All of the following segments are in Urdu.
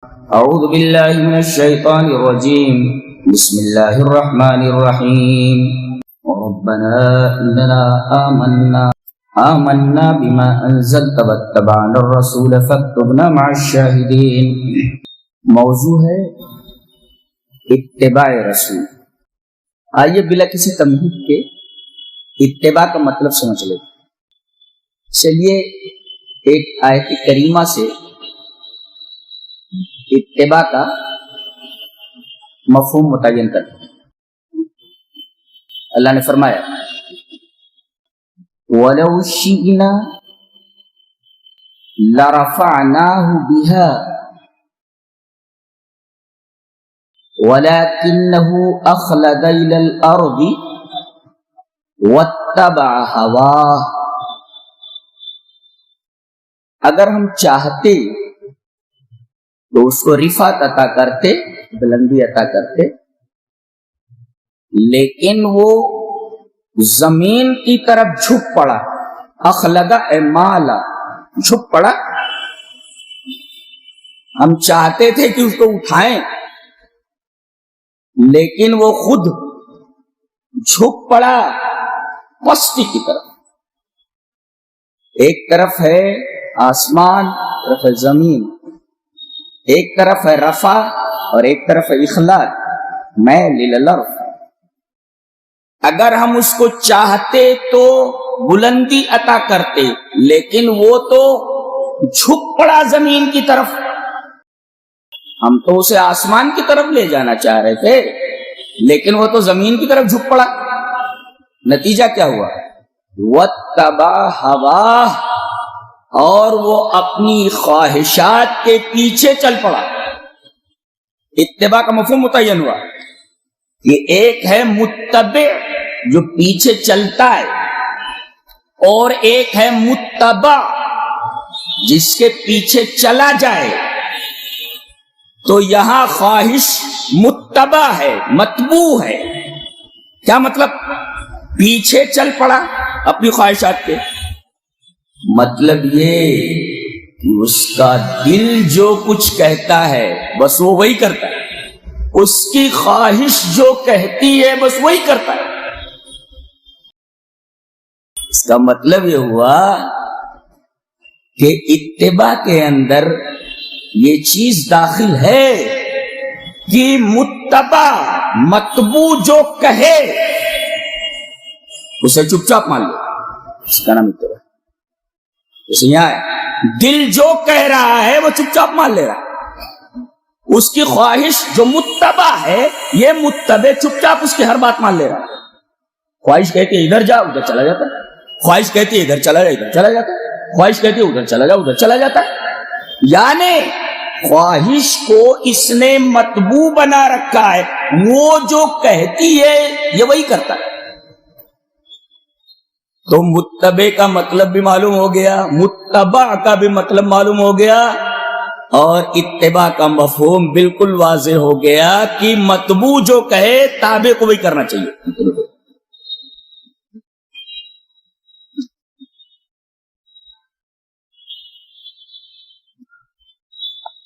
اعوذ باللہ من الشیطان الرجیم بسم اللہ الرحمن الرحیم ربنا اننا آمنا بما انزلت واتبعنا الرسول فاکتبنا مع الشاہدین۔ موضوع ہے اتباع رسول۔ آئیے بلا کسی تمہید کے اتباع کا مطلب سمجھ لیں۔ چلیے ایک آیت کریمہ سے اتباع کا مفہوم متعین کرتے ہیں۔ اللہ نے فرمایا وَلَوْ شِئْنَا لَرَفَعْنَاهُ بِهَا وَلَكِنَّهُ أَخْلَدَ إِلَى الْأَرْضِ وَاتَّبَعَ هَوَاهُ۔ اگر ہم چاہتے تو اس کو رفعت عطا کرتے، بلندی عطا کرتے، لیکن وہ زمین کی طرف جھک پڑا۔ اخلد مالا، جھک پڑا۔ ہم چاہتے تھے کہ اس کو اٹھائیں لیکن وہ خود جھک پڑا پستی کی طرف۔ ایک طرف ہے آسمان، طرف ہے زمین، ایک طرف ہے رفع اور ایک طرف ہے اخلاق، میل الی الارض۔ اگر ہم اس کو چاہتے تو بلندی عطا کرتے، لیکن وہ تو جھک پڑا زمین کی طرف۔ ہم تو اسے آسمان کی طرف لے جانا چاہ رہے تھے لیکن وہ تو زمین کی طرف جھک پڑا۔ نتیجہ کیا ہوا؟ وَاتَّبَعَ هَوَاهُ، اور وہ اپنی خواہشات کے پیچھے چل پڑا۔ اتباع کا مفہوم متعین ہوا کہ ایک ہے متبع جو پیچھے چلتا ہے، اور ایک ہے متبع جس کے پیچھے چلا جائے۔ تو یہاں خواہش متبع ہے، متبوع ہے۔ کیا مطلب؟ پیچھے چل پڑا اپنی خواہشات کے، مطلب یہ کہ اس کا دل جو کچھ کہتا ہے بس وہ وہی کرتا ہے، اس کی خواہش جو کہتی ہے بس وہی کرتا ہے۔ اس کا مطلب یہ ہوا کہ اتباع کے اندر یہ چیز داخل ہے کہ متبع، متبوع جو کہے اسے چپ چاپ مان لو، اس کا نام اتباع۔ جیسے یہاں ہے دل جو کہہ رہا ہے وہ چپ چاپ مان لے رہا ہے، اس کی خواہش جو متبع ہے، یہ متبع چپ چاپ اس کی ہر بات مان لے رہا ہے۔ خواہش کہتی ہے ادھر جا، ادھر چلا جاتا ہے۔ خواہش کہتی ہے ادھر چلا جا، ادھر چلا جاتا ہے۔ خواہش کہتی ہے ادھر چلا جا، ادھر چلا جاتا ہے۔ یعنی خواہش کو اس نے متبوع بنا رکھا ہے، وہ جو کہتی ہے یہ وہی کرتا ہے۔ تو متبع کا مطلب بھی معلوم ہو گیا، متبع کا بھی مطلب معلوم ہو گیا، اور اتباع کا مفہوم بالکل واضح ہو گیا کہ متبوع جو کہے تابع کو وہی کرنا چاہیے۔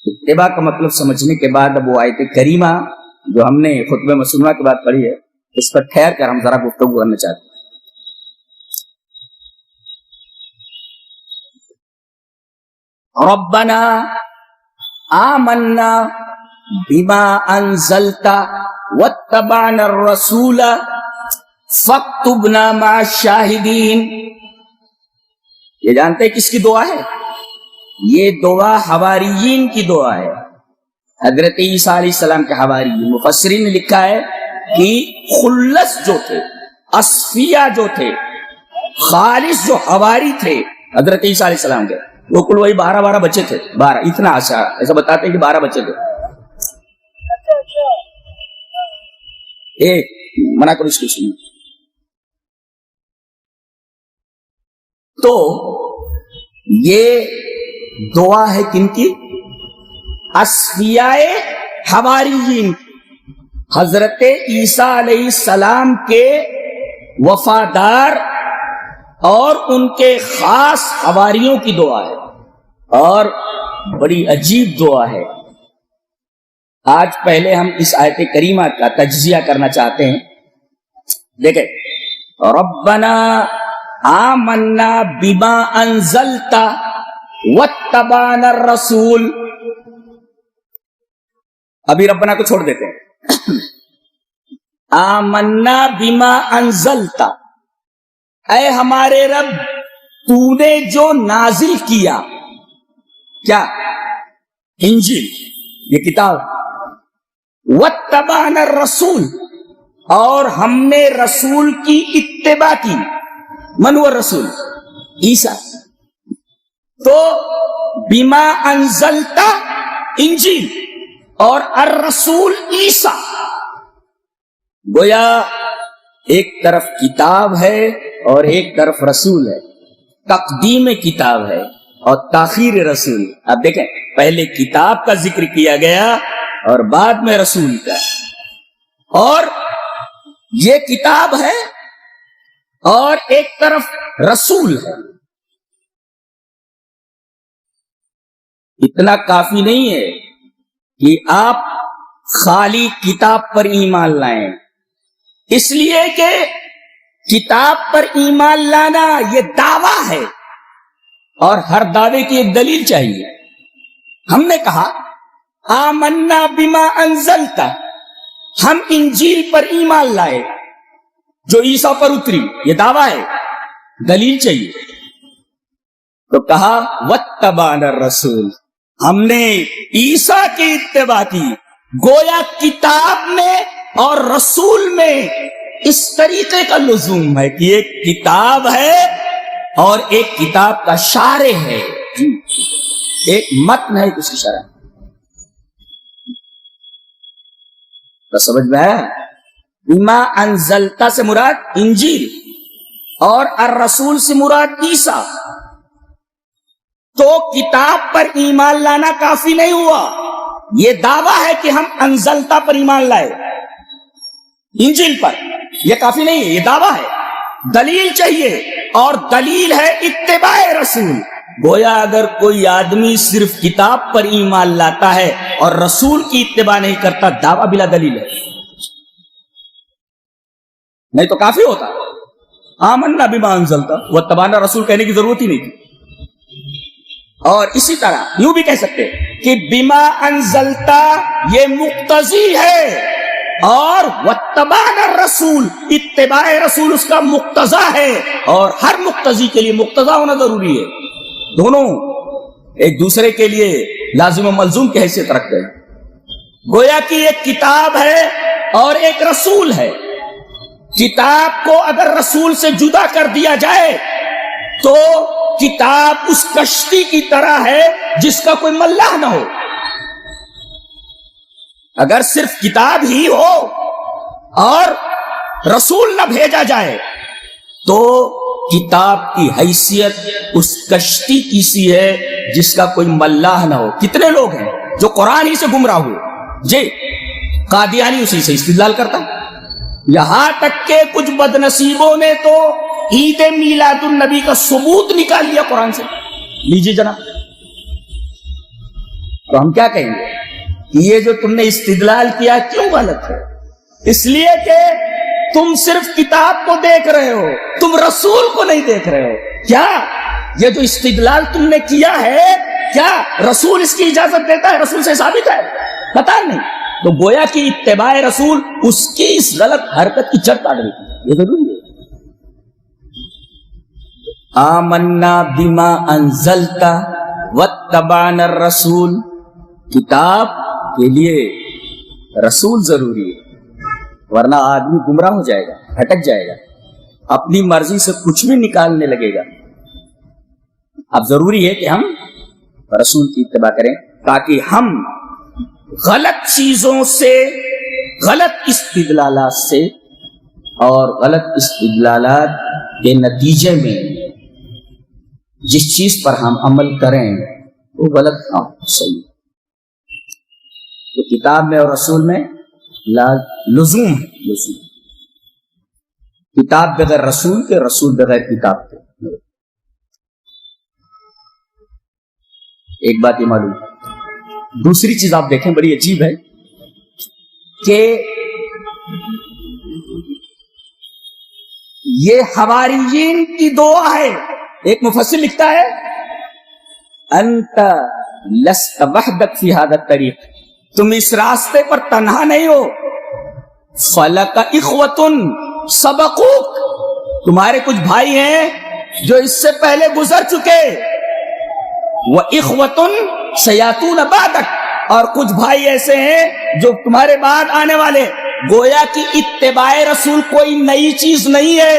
اتباع کا مطلب سمجھنے کے بعد اب وہ آیت کریمہ جو ہم نے خطبہ مسنونہ کے بعد پڑھی ہے، اس پر ٹھہر کر ہم ذرا گفتگو کرنا چاہتے ہیں۔ ربنا آمنا بما انزلت واتبعنا الرسول فاکتبنا مع الشاہدین۔ یہ جانتے ہیں کس کی دعا ہے؟ یہ دعا حواریین کی دعا ہے، حضرت عیسیٰ علیہ السلام کے حواریین۔ مفسرین نے لکھا ہے کہ خلص جو تھے، اصفیاء جو تھے، خالص جو حواری تھے حضرت عیسیٰ علیہ السلام کے، وہ کل وہی 12 بچے تھے۔ 12 اتنا ایسا بتاتے ہیں کہ 12 بچے تھے۔ ایک منع کرو اس کی سنی۔ تو یہ دعا ہے کن کی؟ اصفیاء حواریین، حضرت عیسیٰ علیہ السلام کے وفادار اور ان کے خاص حواریوں کی دعا ہے، اور بڑی عجیب دعا ہے۔ آج پہلے ہم اس آیت کریمہ کا تجزیہ کرنا چاہتے ہیں. دیکھیں، ربنا آمنا بما انزلت واتبعنا الرسول. ابھی ربنا کو چھوڑ دیتے ہیں. آمنا بما انزلت، اے ہمارے رب تو نے جو نازل کیا، کیا؟ انجیل، یہ کتاب. واتبعنا الرسول، اور ہم نے رسول کی اتباع کی. من هو الرسول؟ عیسیٰ. تو بما انزلت انجیل اور الرسول عیسیٰ، گویا ایک طرف کتاب ہے اور ایک طرف رسول ہے. تقدیم کتاب ہے اور تاخیر رسول. اب دیکھیں، پہلے کتاب کا ذکر کیا گیا اور بعد میں رسول کا. اور یہ کتاب ہے اور ایک طرف رسول ہے. اتنا کافی نہیں ہے کہ آپ خالی کتاب پر ایمان لائیں، اس لیے کہ کتاب پر ایمان لانا یہ دعویٰ ہے اور ہر دعوے کی ایک دلیل چاہیے. ہم نے کہا آمنا بما انزلت، ہم انجیل پر ایمان لائے جو عیسیٰ پر اتری، یہ دعویٰ ہے، دلیل چاہیے. تو کہا واتبعنا الرسول، ہم نے عیسیٰ کی اتباع کی. گویا کتاب میں اور رسول میں اس طریقے کا لزوم ہے کہ ایک کتاب ہے اور ایک کتاب کا شارح ہے، ایک متن ہے اس کی شرح. تو سمجھ میں آیا؟ بما انزلتا سے مراد انجیل اور الرسول سے مراد عیسیٰ. تو کتاب پر ایمان لانا کافی نہیں ہوا، یہ دعویٰ ہے کہ ہم انزلتا پر ایمان لائے، انجیل پر، یہ کافی نہیں ہے، یہ دعویٰ ہے. دلیل چاہیے اور دلیل ہے اتباع رسول. گویا اگر کوئی آدمی صرف کتاب پر ایمان لاتا ہے اور رسول کی اتباع نہیں کرتا، دعویٰ بلا دلیل ہے. نہیں تو کافی ہوتا آمنا بما انزلتا واتبعنا رسول کہنے کی ضرورت ہی نہیں تھی. اور اسی طرح یوں بھی کہہ سکتے کہ بما انزلتا یہ مقتضی ہے اور واتبعنا الرسول اتباع رسول اس کا مقتضا ہے، اور ہر مقتضی کے لیے مقتضا ہونا ضروری ہے. دونوں ایک دوسرے کے لیے لازم و ملزوم کی حیثیت رکھتے ہیں. گویا کہ ایک کتاب ہے اور ایک رسول ہے. کتاب کو اگر رسول سے جدا کر دیا جائے تو کتاب اس کشتی کی طرح ہے جس کا کوئی ملاح نہ ہو. اگر صرف کتاب ہی ہو اور رسول نہ بھیجا جائے تو کتاب کی حیثیت اس کشتی کی سی ہے جس کا کوئی ملاح نہ ہو. کتنے لوگ ہیں جو قرآن ہی سے گمراہ ہوئے؟ جی، قادیانی اسی سے استدلال کرتا ہے. یہاں تک کہ کچھ بدنصیبوں نے تو عید میلاد النبی کا ثبوت نکال لیا قرآن سے. لیجیے جناب. تو ہم کیا کہیں گے کہ یہ جو تم نے استدلال کیا کیوں غلط ہے؟ اس لیے کہ تم صرف کتاب کو دیکھ رہے ہو، تم رسول کو نہیں دیکھ رہے ہو. کیا یہ جو استدلال تم نے کیا ہے، کیا رسول اس کی اجازت دیتا ہے؟ رسول سے ثابت ہے؟ پتہ نہیں. تو گویا کہ اتباع رسول اس کی اس غلط حرکت کی جڑ کاٹ دیتی ہے. یہ ضروری ہے. آمنا بما انزلتا واتبعنا الرسول، کتاب کے لیے رسول ضروری ہے، ورنہ آدمی گمراہ ہو جائے گا، بھٹک جائے گا، اپنی مرضی سے کچھ بھی نکالنے لگے گا. اب ضروری ہے کہ ہم رسول کی اتباع کریں تاکہ ہم غلط چیزوں سے، غلط استدلالات سے اور غلط استدلالات کے نتیجے میں جس چیز پر ہم عمل کریں وہ غلط نہ ہو، صحیح. تو کتاب میں اور رسول میں لزوم ہے، لزوم. کتاب بغیر رسول کے، رسول بغیر کتاب کے. ایک بات یہ معلوم. دوسری چیز آپ دیکھیں، بڑی عجیب ہے. کہ یہ حواریین کی دعا ہے. ایک مفسر لکھتا ہے انت لست وحدک فی ھذا الطریق، تم اس راستے پر تنہا نہیں ہو. فلک اخوۃ سبقوک، تمہارے کچھ بھائی ہیں جو اس سے پہلے گزر چکے. وَإِخْوَةٌ سَيَأْتُونَ بَعْدَكَ، اور کچھ بھائی ایسے ہیں جو تمہارے بعد آنے والے. گویا کہ اتباع رسول کوئی نئی چیز نہیں ہے،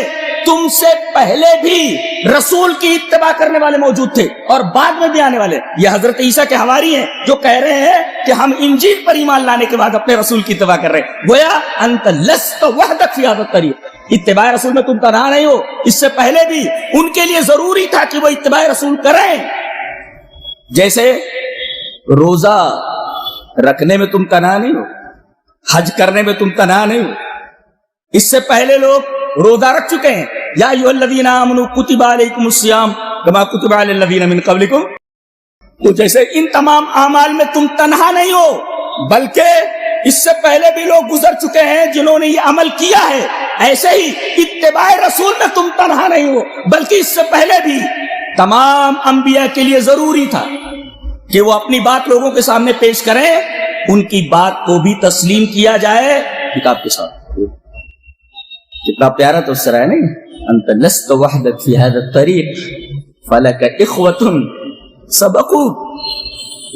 تم سے پہلے بھی رسول کی اتباع کرنے والے موجود تھے اور بعد میں بھی آنے والے. یہ حضرت عیسیٰ کے حواری ہیں جو کہہ رہے ہیں کہ ہم انجیل پر ایمان لانے کے بعد اپنے رسول کی اتباع کر رہے ہیں. گویا انت لست وحدک فی ھذا الطریق، اتباع رسول میں تم تنہا نہیں ہو. اس سے پہلے بھی ان کے لیے ضروری تھا کہ وہ اتباع رسول کریں. جیسے روزہ رکھنے میں تم تنہا نہیں ہو، حج کرنے میں تم تنہا نہیں ہو. اس سے پہلے لوگ روزہ رکھ چکے ہیں. یا ایھا الذین آمنوا کتب علیکم الصیام کما کتب علی الذین من قبلکم. تو جیسے ان تمام اعمال میں تم تنہا نہیں ہو، بلکہ اس سے پہلے بھی لوگ گزر چکے ہیں جنہوں نے یہ عمل کیا ہے. ایسے ہی اتباع رسول میں تم تنہا نہیں ہو، بلکہ اس سے پہلے بھی تمام انبیاء کے لیے ضروری تھا کہ وہ اپنی بات لوگوں کے سامنے پیش کریں، ان کی بات کو بھی تسلیم کیا جائے کتاب کے ساتھ. کتنا پیارا تو اس طرح ہے نہیں. انت لست وحدک فی ھذا الطریق فلک اخوۃ سبقوک،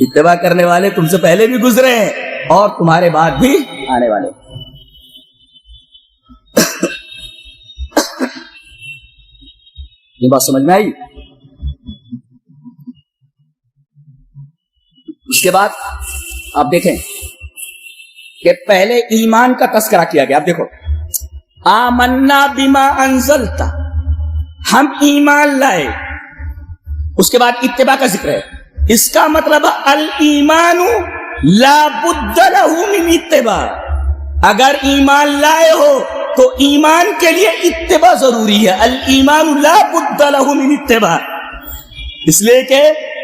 اتباع کرنے والے تم سے پہلے بھی گزرے ہیں اور تمہارے بعد بھی آنے والے. یہ بات سمجھ میں آئی؟ اس کے بعد آپ دیکھیں کہ پہلے ایمان کا تذکرہ کیا گیا. آپ دیکھو آمنا بما انزلتا، ہم ایمان لائے. اس کے بعد اتباع کا ذکر ہے. اس کا مطلب الایمان لا بد له من اتباع. اگر ایمان لائے ہو تو ایمان کے لیے اتباع ضروری ہے. الایمان لا بد له من اتباع، اس لیے کہ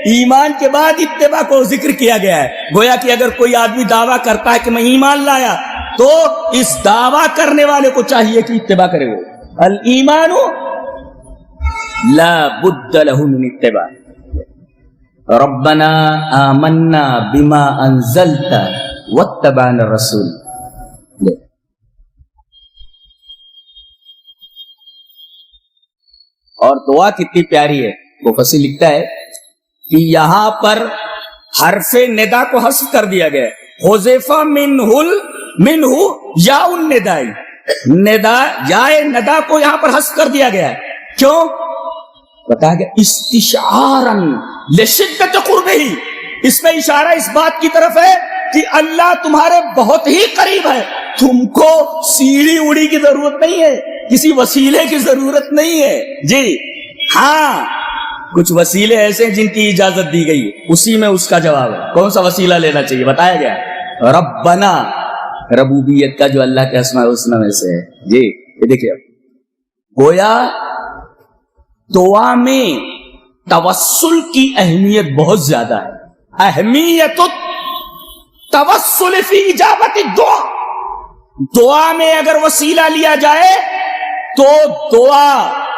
ایمان کے بعد اتباع کو ذکر کیا گیا ہے. گویا کہ اگر کوئی آدمی دعویٰ کرتا ہے کہ میں ایمان لایا تو اس دعویٰ کرنے والے کو چاہیے کہ اتباع کرے. وہ الایمان لا بد له من اتباع. ربنا آمنا بما انزلت واتبعنا الرسول. اور دعا کتنی پیاری ہے. مفسر لکھتا ہے کہ یہاں پر حرف ندا کو حذف کر دیا گیا ہے. حذف منہ یا الندائی، ندا یا ندا کو یہاں پر حذف کر دیا گیا ہے. کیوں؟ بتایا گیا استشعارا لشدت قربہ. اس میں اشارہ اس بات کی طرف ہے کہ اللہ تمہارے بہت ہی قریب ہے. تم کو سیڑھی اڑی کی ضرورت نہیں ہے، کسی وسیلے کی ضرورت نہیں ہے. جی ہاں، کچھ وسیلے ایسے جن کی اجازت دی گئی، اسی میں اس کا جواب ہے. کون سا وسیلہ لینا چاہیے بتایا گیا. ربنا، ربوبیت کا جو اللہ کے اسماء الحسنی میں سے ہے. جی یہ دیکھیے، گویا دعا میں توسل کی اہمیت بہت زیادہ ہے. اہمیت التوسل فی اجابت الدعا. دعا میں اگر وسیلہ لیا جائے تو دعا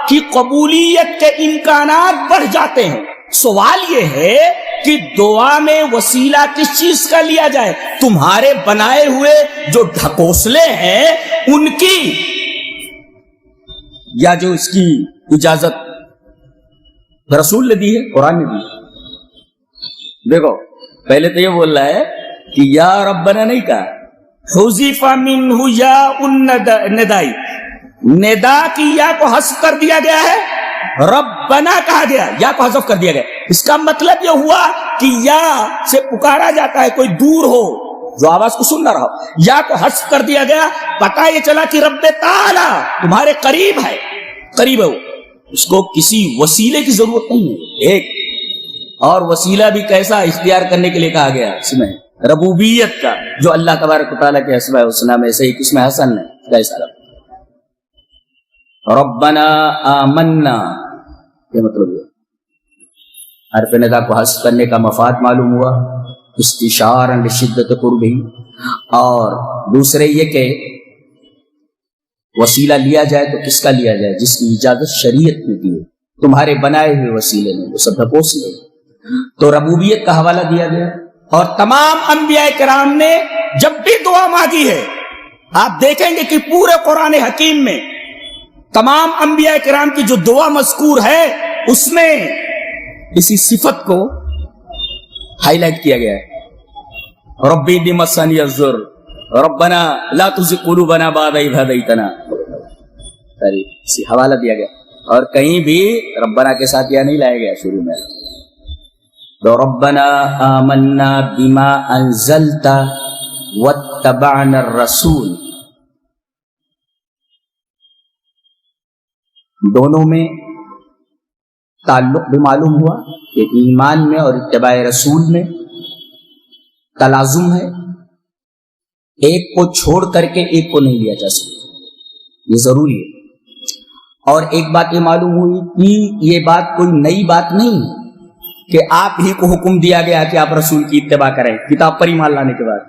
کی قبولیت کے امکانات بڑھ جاتے ہیں. سوال یہ ہے کہ دعا میں وسیلہ کس چیز کا لیا جائے. تمہارے بنائے ہوئے جو ڈھکوسلے ہیں ان کی، یا جو اس کی اجازت رسول نے دی ہے، قرآن نے دی. دیکھو پہلے تو یہ بول رہا ہے کہ یا ربنا نہیں کہا، حذف منہ یا الندائی، ندا کی یا کو حذف کر دیا گیا ہے، ربنا کہا گیا، یا کو حذف کر دیا گیا. اس کا مطلب یہ ہوا کہ یا سے پکارا جاتا ہے کوئی دور ہو جو آواز کو سن نہ رہا ہو. یا کو حذف کر دیا گیا، پتہ یہ چلا کہ رب تعالی تمہارے قریب ہے، قریب ہے وہ، اس کو کسی وسیلے کی ضرورت نہیں ہے. ایک اور وسیلہ بھی کیسا اختیار کرنے کے لیے کہا گیا اس میں، ربوبیت کا، جو اللہ تبارک و تعالیٰ کے اسماء الحسنی میں سے ایک اسم حسن ہے. کیسا ربنا آمنا، یہ مطلب ہے حرف ندا کو حذف کرنے کا مفاد معلوم ہوا. استشارا لشدت قربہ. اور دوسرے یہ کہ وسیلہ لیا جائے تو کس کا لیا جائے؟ جس کی اجازت شریعت نے دی ہے. تمہارے بنائے ہوئے وسیلے میں وہ سب ڈھکوس لے. تو ربوبیت کا حوالہ دیا گیا. اور تمام انبیاء کرام نے جب بھی دعا مانگی ہے، آپ دیکھیں گے کہ پورے قرآن حکیم میں تمام انبیاء کرام کی جو دعا مذکور ہے اس میں اسی صفت کو ہائی لائٹ کیا گیا ہے. ربی انی مسنی الضر ربنا لا تزغ قلوبنا بعد اذ ہدیتنا، اسی حوالہ دیا گیا. اور کہیں بھی ربنا کے ساتھ یہ نہیں لایا گیا شروع میں. تو ربنا آمنا بما انزلت واتبعنا الرسول، دونوں میں تعلق بھی معلوم ہوا کہ ایمان میں اور اتباع رسول میں تلازم ہے. ایک کو چھوڑ کر کے ایک کو نہیں لیا جا سکتا، یہ ضروری ہے. اور ایک بات یہ معلوم ہوئی کہ یہ بات کوئی نئی بات نہیں کہ آپ ہی کو حکم دیا گیا کہ آپ رسول کی اتباع کریں کتاب پر ایمان لانے کے بعد.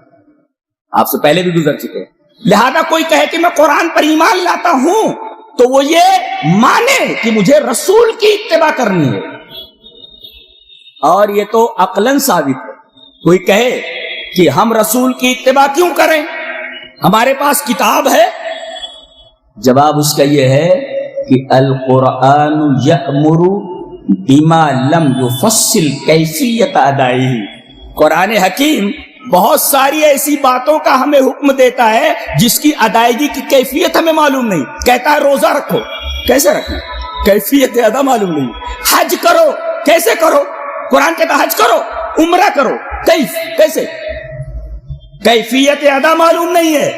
آپ سے پہلے بھی گزر چکے ہیں. لہذا کوئی کہے کہ میں قرآن پر ایمان لاتا ہوں تو وہ یہ مانے کہ مجھے رسول کی اتباع کرنی ہے، اور یہ تو عقلاً ثابت ہے. کوئی کہے کہ ہم رسول کی اتباع کیوں کریں، ہمارے پاس کتاب ہے. جواب اس کا یہ ہے کہ القرآن یأمر بما لم یفصل کیفیت ادائیہ، قرآن حکیم بہت ساری ایسی باتوں کا ہمیں حکم دیتا ہے جس کی ادائیگی کی کیفیت ہمیں معلوم نہیں. کہتا ہے روزہ رکھو، کیسے رکھنا، کیفیت ادا معلوم نہیں. حج کرو، کیسے کرو، قرآن کہتا ہے حج کرو، عمرہ کرو، کیسے، کیفیت ادا معلوم نہیں ہے.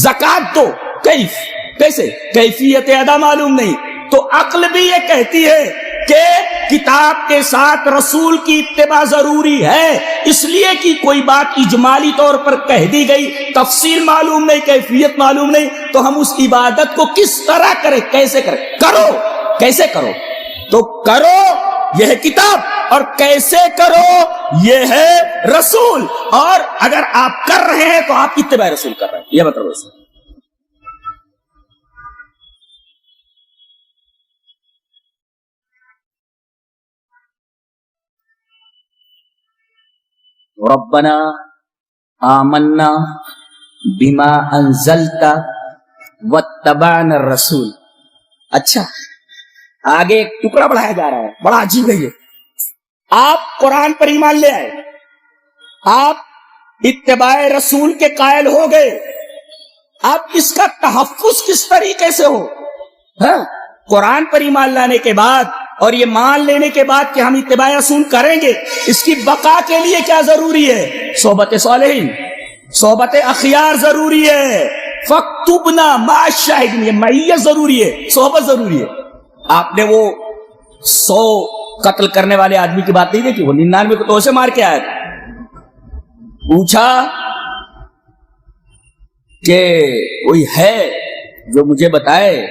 زکات دو، کیسے، کیفیت ادا معلوم نہیں. تو عقل بھی یہ کہتی ہے کہ کتاب کے ساتھ رسول کی اتباع ضروری ہے، اس لیے کہ کوئی بات اجمالی طور پر کہہ دی گئی، تفصیل معلوم نہیں، کیفیت معلوم نہیں، تو ہم اس عبادت کو کس طرح کریں، کیسے کریں، کرو، کیسے کرو. تو کرو یہ ہے کتاب، اور کیسے کرو یہ ہے رسول. اور اگر آپ کر رہے ہیں تو آپ اتباع رسول کر رہے ہیں، یہ مطلب ہے. ربنا آمنا بما انزلت واتبعنا الرسول. اچھا، آگے ایک ٹکڑا بڑھایا جا رہا ہے، بڑا عجیب ہے یہ. آپ قرآن پر ایمان لے آئے، آپ اتباع رسول کے قائل ہو گئے، آپ اس کا تحفظ کس طریقے سے ہو؟ قرآن پر ایمان لانے کے بعد اور یہ مان لینے کے بعد کہ ہم اتباع رسول کریں گے، اس کی بقا کے لیے کیا ضروری ہے؟ صحبت صالحین، صحبت اخیار ضروری ہے. فاکتبنا مع الشاہدین، یہ معیت ضروری ہے، صحبت ضروری ہے. آپ نے وہ 100 قتل کرنے والے آدمی کی بات نہیں دیکھی، وہ 99 کو تو اسے مار کے آیا تھا. پوچھا کہ کوئی ہے جو مجھے بتائے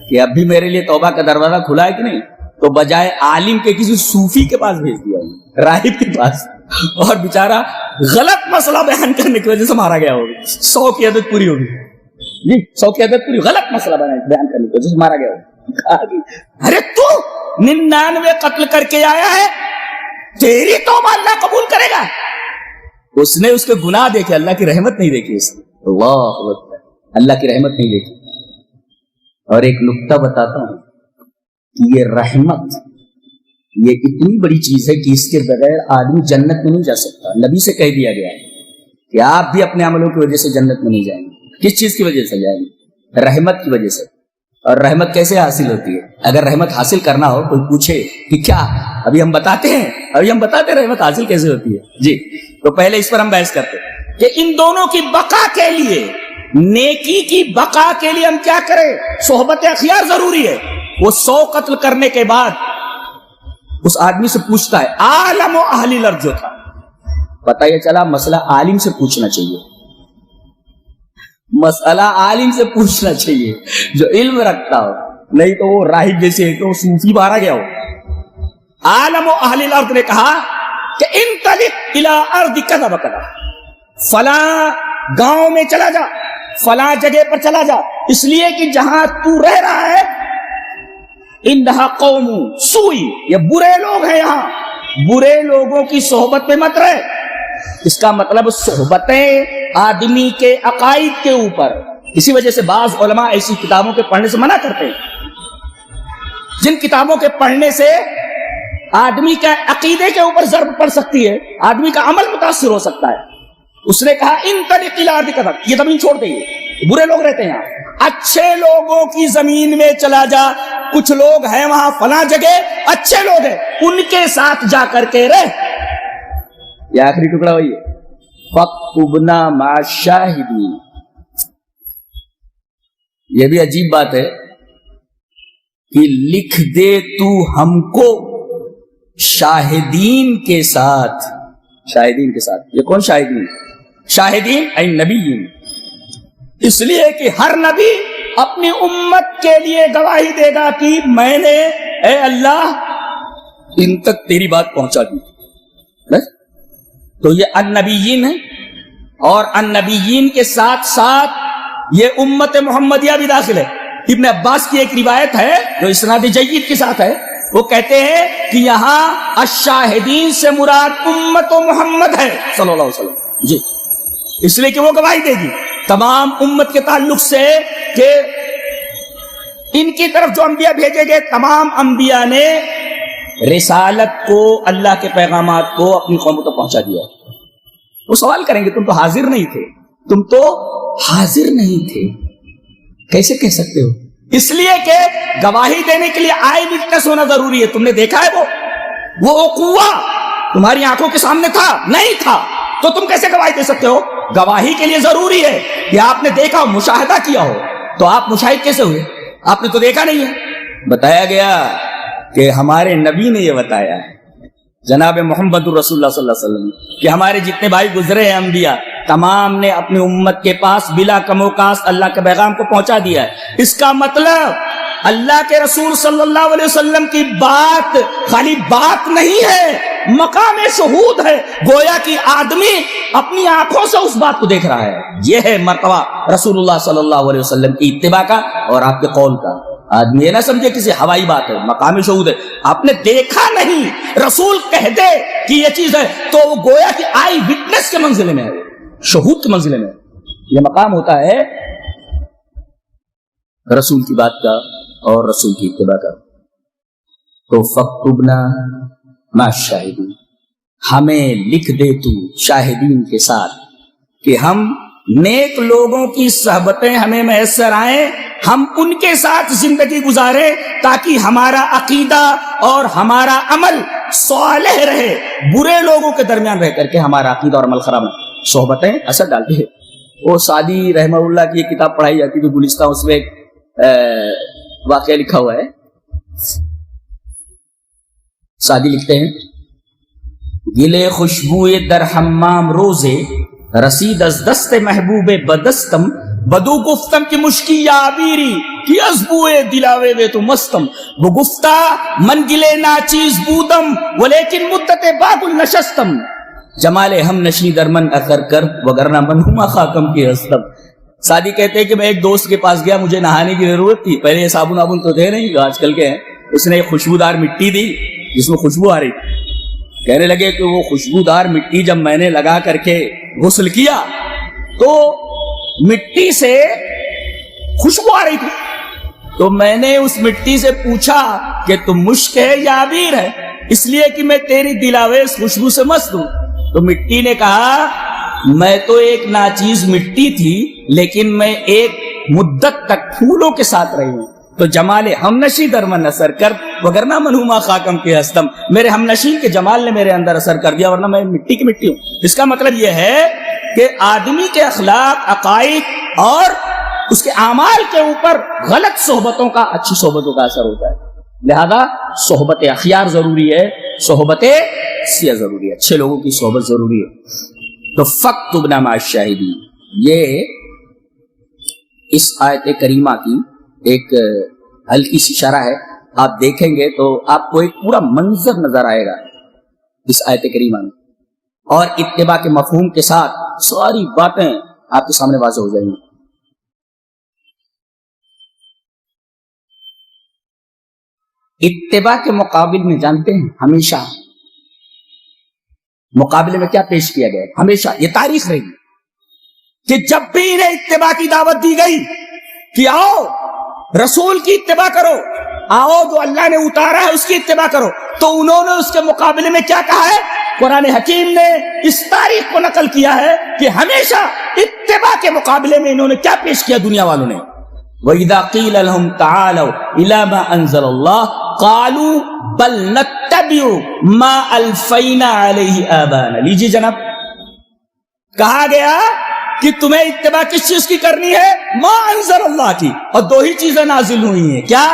کہ اب بھی میرے لیے توبہ کا دروازہ کھلا ہے کہ نہیں؟ تو بجائے عالم کے کسی صوفی کے پاس بھیج دیا، راہب کے پاس، اور بیچارہ غلط مسئلہ بیان کرنے کی وجہ سے مارا گیا ہوگا. 100 کی عدد پوری ہوگی جی، 100 کی عدد پوری، غلط مسئلہ بیان کرنے کی وجہ سے مارا گیا ہوگا. ارے تو 99 قتل کر کے آیا ہے، تیری توبہ اللہ قبول کرے گا؟ اس نے اس کے گناہ دیکھے، اللہ کی رحمت نہیں دیکھی. اس نے اللہ اکبر، اللہ کی رحمت نہیں دیکھی. اور ایک نکتہ بتاتا ہوں کہ یہ رحمت یہ اتنی بڑی چیز ہے کہ اس کے بغیر آدمی جنت میں نہیں جا سکتا. نبی سے کہہ دیا گیا ہے کہ آپ بھی اپنے عملوں کی وجہ سے جنت میں نہیں جائیں گے. کس چیز کی وجہ سے جائیں گے؟ رحمت کی وجہ سے. اور رحمت کیسے حاصل ہوتی ہے؟ اگر رحمت حاصل کرنا ہو، کوئی پوچھے کہ کیا، ابھی ہم بتاتے ہیں رحمت حاصل کیسے ہوتی ہے. جی، تو پہلے اس پر ہم بحث کرتے ہیں کہ ان دونوں کی بقا کے لیے، نیکی کی بقا کے لیے ہم کیا کریں؟ صحبت اخیار ضروری ہے. وہ 100 قتل کرنے کے بعد اس آدمی سے پوچھتا ہے، عالم و اہل الارض جو تھا، پتہ یہ چلا مسئلہ عالم سے پوچھنا چاہیے، مسئلہ عالم سے پوچھنا چاہیے جو علم رکھتا ہو، نہیں تو وہ راہب جیسے تو صوفی مارا گیا ہو. عالم و اہل الارض نے کہا کہ انطلق الی ارض کذا و کذا، فلاں گاؤں میں چلا جا، فلاں جگہ پر چلا جا، اس لیے کہ جہاں تو رہ رہا ہے انہا قوم سوئی، یہ برے لوگ ہیں، یہاں برے لوگوں کی صحبت میں مت رہے۔ اس کا مطلب صحبتیں آدمی کے عقائد کے اوپر، اسی وجہ سے بعض علماء ایسی کتابوں کے پڑھنے سے منع کرتے ہیں جن کتابوں کے پڑھنے سے آدمی کا عقیدے کے اوپر ضرب پڑ سکتی ہے، آدمی کا عمل متاثر ہو سکتا ہے۔ اس نے کہا ان طریق الارض کا، یہ زمین چھوڑ دیں، برے لوگ رہتے ہیں یہاں، اچھے لوگوں کی زمین میں چلا جا، کچھ لوگ ہیں وہاں فلاں جگہ اچھے لوگ ہیں، ان کے ساتھ جا کر کے رہ۔ یہ آخری ٹکڑا وہی ہے، فَاكْتُبْنَا مَعَ الشَّاهِدِينَ۔ یہ بھی عجیب بات ہے کہ لکھ دے تو ہم کو شاہدین کے ساتھ، شاہدین کے ساتھ، یہ کون شاہدین؟ شاہدین اے نبیین، اس لیے کہ ہر نبی اپنی امت کے لیے گواہی دے گا کہ میں نے اے اللہ ان تک تیری بات پہنچا دی۔ تو یہ النبیین ہے، اور النبیین کے ساتھ ساتھ یہ امت محمدیہ بھی داخل ہے۔ ابن عباس کی ایک روایت ہے جو اسناد جید کے ساتھ ہے، وہ کہتے ہیں کہ یہاں الشاہدین سے مراد امت محمد ہے صلی اللہ علیہ وسلم، جی، اس لیے کہ وہ گواہی دے گی تمام امت کے تعلق سے کہ ان کی طرف جو انبیاء بھیجے گئے، تمام انبیاء نے رسالت کو، اللہ کے پیغامات کو اپنی قوم تک پہنچا دیا۔ وہ سوال کریں گے تم تو حاضر نہیں تھے، تم تو حاضر نہیں تھے، کیسے کہہ سکتے ہو؟ اس لیے کہ گواہی دینے کے لیے آئی وٹنس ہونا ضروری ہے۔ تم نے دیکھا ہے وہ قوہ تمہاری آنکھوں کے سامنے تھا؟ نہیں تھا، تو تم کیسے گواہی دے سکتے ہو؟ گواہی کے لیے ضروری ہے کہ آپ نے دیکھا ہو، مشاہدہ کیا ہو، تو آپ مشاہد کیسے ہوئے؟ آپ نے تو دیکھا نہیں ہے۔ بتایا گیا کہ ہمارے نبی نے یہ بتایا ہے، جناب محمد رسول اللہ صلی اللہ علیہ وسلم، کہ ہمارے جتنے بھائی گزرے ہیں انبیاء، تمام نے اپنی امت کے پاس بلا کم و کاست اللہ کے پیغام کو پہنچا دیا ہے۔ اس کا مطلب اللہ کے رسول صلی اللہ علیہ وسلم کی بات خالی بات نہیں ہے، مقام شہود ہے، گویا کہ آدمی اپنی آنکھوں سے اس بات کو دیکھ رہا ہے۔ یہ ہے مرتبہ رسول اللہ صلی اللہ علیہ وسلم کی اتباع کا اور آپ کے قول کا۔ آدمی یہ نہ سمجھے کسی ہوائی بات ہے، مقام شہود ہے، آپ نے دیکھا نہیں، رسول کہہ دے کہ یہ چیز ہے تو وہ گویا کہ آئی وٹنس کے منزلے میں ہے، شہود کے منزلے میں۔ یہ مقام ہوتا ہے رسول کی بات کا اور رسول کی اتباع کا۔ تو فَاكْتُبْنَا مَعَ الشَّاهِدِينَ، ہمیں لکھ دے تو شاہدین کے ساتھ، کہ ہم نیک لوگوں کی صحبتیں ہمیں میسر آئیں، ہم ان کے ساتھ زندگی گزاریں تاکہ ہمارا عقیدہ اور ہمارا عمل صالح رہے، برے لوگوں کے درمیان رہ کر کے ہمارا عقیدہ اور عمل خراب نہ۔ صحبتیں اثر ڈالتی ہے۔ وہ سعدی رحمہ اللہ کی ایک کتاب پڑھائی جاتی ہے گلستہ، اس میں ایک واقعہ لکھا ہوا ہے۔ سعدی لکھتے ہیں، گلے خوشبوئے در حمام روزے، رسید از دست محبوب بدستم، بدو گفتم کی مشکی یا عبیری کی ازبوئے دلاوے وے تو مستم، وہ گفتہ من گلے ناچیز بودم ولیکن مدت باغ نشستم، جمال ہم نشی درمن اثر کر وگرنہ منہما خاکم کی ہستم۔ سعدی کہتے ہیں کہ میں ایک دوست کے پاس گیا، مجھے نہانے کی ضرورت تھی، پہلے یہ صابن وابن تو تھے نہیں جو آج کل کے ہیں، اس نے ایک خوشبودار مٹی دی جس میں خوشبو آ رہی تھی۔ کہنے لگے کہ وہ خوشبودار مٹی جب میں نے لگا کر کے غسل کیا تو مٹی سے خوشبو آ رہی تھی، تو میں نے اس مٹی سے پوچھا کہ تم مشک ہے یا عبیر ہے، اس لیے کہ میں تیری دلاویز خوشبو سے مست ہوں۔ تو مٹی نے کہا میں تو ایک ناچیز مٹی تھی لیکن میں ایک مدت تک پھولوں کے ساتھ رہی ہوں، تو جمال ہم نشی درمن اثر کر وگرنہ منہما خاکم کے ہستم، میرے ہم نشین کے جمال نے میرے اندر اثر کر دیا ورنہ میں مٹی کی مٹی ہوں۔ اس کا مطلب یہ ہے کہ آدمی کے اخلاق، عقائد اور اس کے اعمال کے اوپر غلط صحبتوں کا اچھی صحبتوں کا اثر ہوتا ہے، لہذا صحبت اخیار ضروری ہے، صحبت سیاہ ضروری ہے، اچھے لوگوں کی صحبت ضروری ہے۔ تو فَاكْتُبْنَا مَعَ الشَّاهِدِينَ، یہ اس آیت کریمہ کی ایک ہلکی سی اشارہ ہے، آپ دیکھیں گے تو آپ کو ایک پورا منظر نظر آئے گا اس آیت کریمہ میں۔ اور اتباع کے مفہوم کے ساتھ ساری باتیں آپ کے سامنے واضح ہو جائیں گی. اتباع کے مقابل میں جانتے ہیں ہمیشہ مقابلے میں کیا پیش کیا گیا؟ ہمیشہ یہ تاریخ رہی کہ جب بھی انہیں اتباع کی دعوت دی گئی کہ آؤ رسول کی اتباع کرو، آؤ جو اللہ نے اتارا ہے اس کی اتباع کرو، تو انہوں نے اس کے مقابلے میں کیا کہا ہے؟ قرآن حکیم نے اس تاریخ کو نقل کیا ہے کہ ہمیشہ اتباع کے مقابلے میں انہوں نے کیا پیش کیا دنیا والوں نے؟ وَإِذَا قِيلَ لَهُمْ تَعَالَوْا إِلَى مَا أَنزَلَ اللَّهُ قَالُوا بَلْ نَتَّبِعُ مَا أَلْفَيْنَا عَلَيْهِ آبَانَا. لیجیے جناب، کہا گیا کہ تمہیں اتباع کس چیز کی کرنی ہے؟ ما انزل اللہ کی. اور دو ہی چیزیں نازل ہوئی ہیں، کیا؟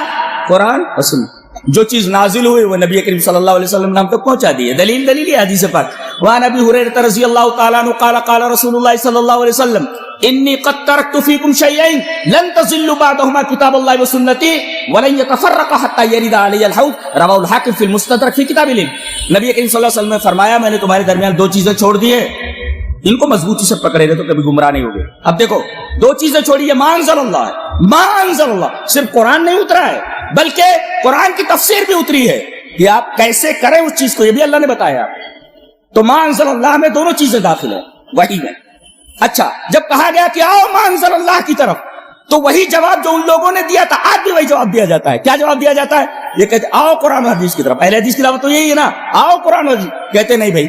قرآن اور سنت. جو چیز نازل ہوئی وہ نبی کریم صلی اللہ علیہ وسلم نے ہم تک پہنچا دی ہے. دلیل ہے حدیث پاک. وعن ابی ہریرہ رضی اللہ تعالی عنہ قال قال رسول اللہ صلی اللہ علیہ وسلم انی قد ترکت فیکم شیئین لن تضلوا بعدہما کتاب اللہ وسنتی ولن یتفرقا حتی یرد علی الحوض. رواہ الحاکم فی المستدرک فی کتاب العلم. نبی کریم صلی اللہ علیہ وسلم نے فرمایا میں نے تمہارے درمیان دو چیزیں چھوڑ دی ہیں، ان کو مضبوطی سے پکڑے رہے تو کبھی گمراہ نہیں ہوگے. اب دیکھو دو چیزیں چھوڑی ہے، ما انزل اللہ ہے. ما انزل اللہ صرف قرآن نہیں اترا ہے بلکہ قرآن کی تفسیر بھی اتری ہے کہ آپ کیسے کریں اس چیز کو، یہ بھی اللہ نے بتایا. تو ما انزل اللہ میں دونوں چیزیں داخل ہیں وحی میں. اچھا جب کہا گیا کہ آؤ ما انزل اللہ کی طرف، تو وہی جواب جو ان لوگوں نے دیا تھا آج بھی وہی جواب دیا جاتا ہے. کیا جواب دیا جاتا ہے؟ یہ کہتے آؤ قرآن و حدیث کی طرف. اہل حدیث کی دعوت تو یہی ہے نا، آؤ قرآن و حدیث. کہتے نہیں بھائی،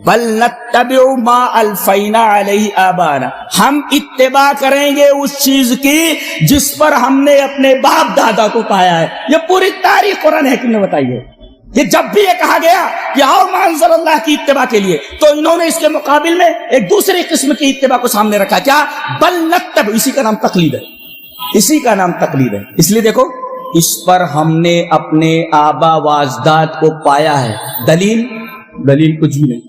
بل نتبع ما الفینا علیہ آبانا، ہم اتباع کریں گے اس چیز کی جس پر ہم نے اپنے باپ دادا کو پایا ہے. یہ پوری تاریخ قرآن حکیم نے بتائی ہے. یہ جب بھی یہ کہا گیا کہ آؤ ما انزل اللہ کی اتباع کے لیے، تو انہوں نے اس کے مقابل میں ایک دوسری قسم کی اتباع کو سامنے رکھا. کیا؟ بل نتبع. اسی کا نام تقلید ہے، اسی کا نام تقلید ہے. اس لیے دیکھو اس پر ہم نے اپنے آبا و اجداد کو پایا ہے. دلیل کچھ بھی نہیں،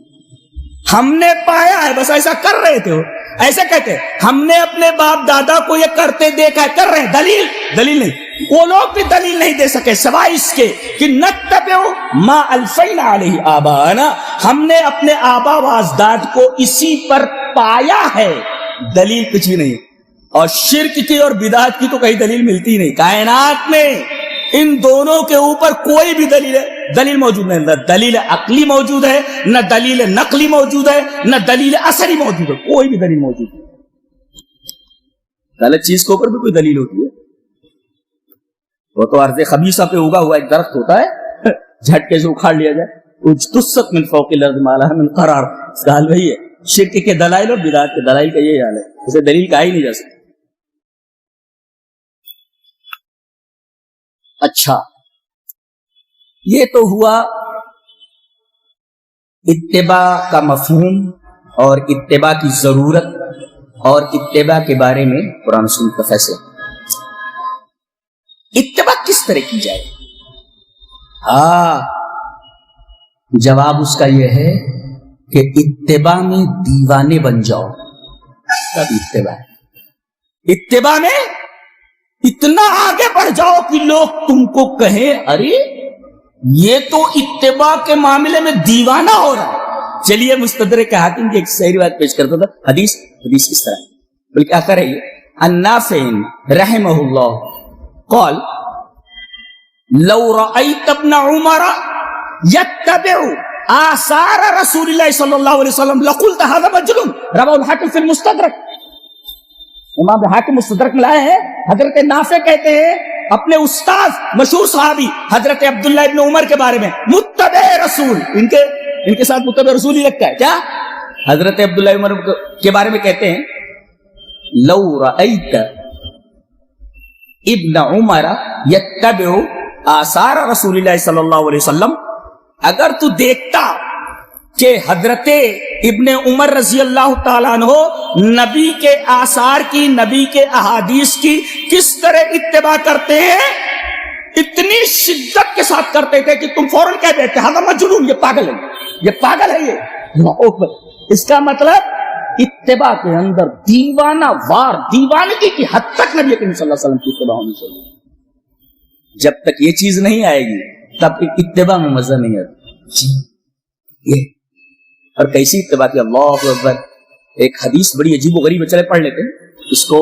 ہم نے پایا ہے، بس ایسا کر رہے تھے. ایسے کہتے ہم نے اپنے باپ دادا کو یہ کرتے دیکھا ہے، کر رہے ہیں. دلیل نہیں. وہ لوگ بھی دلیل نہیں دے سکے سوائے اس کے کہ نتبع ما الفینا علیہ آبانا، ہم نے اپنے آبا و اجداد کو اسی پر پایا ہے. دلیل کچھ بھی نہیں. اور شرک کی اور بدعت کی تو کہیں دلیل ملتی نہیں. کائنات میں ان دونوں کے اوپر کوئی بھی دلیل موجود نہیں. نہ دلیل عقلی موجود ہے، نہ دلیل نقلی موجود ہے، نہ دلیل اثری موجود ہے. کوئی بھی دلیل موجود نہیں. غلط چیز کے اوپر بھی کوئی دلیل ہوتی ہے؟ وہ تو ارض خبیثہ پہ اگا ہوا ایک درخت ہوتا ہے، جھٹکے سے اکھاڑ لیا جائے. اجتثت من فوق الارض ما لها من قرار. اس کا حال وہی ہے. شرک کے دلائل اور بدعت کے دلائل کا یہی حال ہے. اسے دلیل کہا ہی نہیں جا سکتا. اچھا یہ تو ہوا اتباع کا مفہوم اور اتباع کی ضرورت اور اتباع کے بارے میں قرآن و سنت کا فیصلہ. اتباع کس طرح کی جائے؟ جواب اس کا یہ ہے کہ اتباع میں دیوانے بن جاؤ. تب اتباع میں اتنا آگے بڑھ جاؤ کہ لوگ تم کو کہیں ارے یہ تو اتباع کے معاملے میں دیوانہ ہو رہا ہے. چلیے مستدرک حاکم کی ایک صحیح بات پیش کرتا تھا. حدیث کس طرح بلکہ آخر ہے یہ النافع رحمہ اللہ قال لو رأيت ابن عمر يتبع آثار رسول اللہ صلی اللہ علیہ وسلم لقلت هذا مجنون. رواه الحاکم فی المستدرک. امام حاکم مستدرک میں لائے ہیں. حضرت نافع کہتے ہیں اپنے استاد مشہور صحابی حضرت عبداللہ ابن عمر کے بارے میں متبع رسول، ان کے ساتھ متبع رسول ہی لگتا ہے. کیا؟ حضرت عبداللہ عمر کے بارے میں کہتے ہیں لو رأیت ابن عمر یتبع آثار رسول اللہ صلی اللہ علیہ وسلم، اگر تو دیکھتا کہ حضرت ابن عمر رضی اللہ تعالیٰ عنہ نبی کے آثار کی، نبی کے احادیث کی کس طرح اتباع کرتے ہیں، اتنی شدت کے ساتھ کرتے تھے کہ تم فوراً کہہ دیتے ہذا مجنون، یہ پاگل ہے، یہ پاگل ہے. یہ اس کا مطلب اتباع کے اندر دیوانہ وار دیوانگی کی حد تک نبی کریم صلی اللہ علیہ وسلم کی اتباع ہونی چاہیے. جب تک یہ چیز نہیں آئے گی تب اتباع میں مزہ نہیں آتا. اور کیسی اتباع کی؟ اللہ اکبر. ایک حدیث بڑی عجیب و غریب ہے، چلے پڑھ لیتے ہیں اس کو.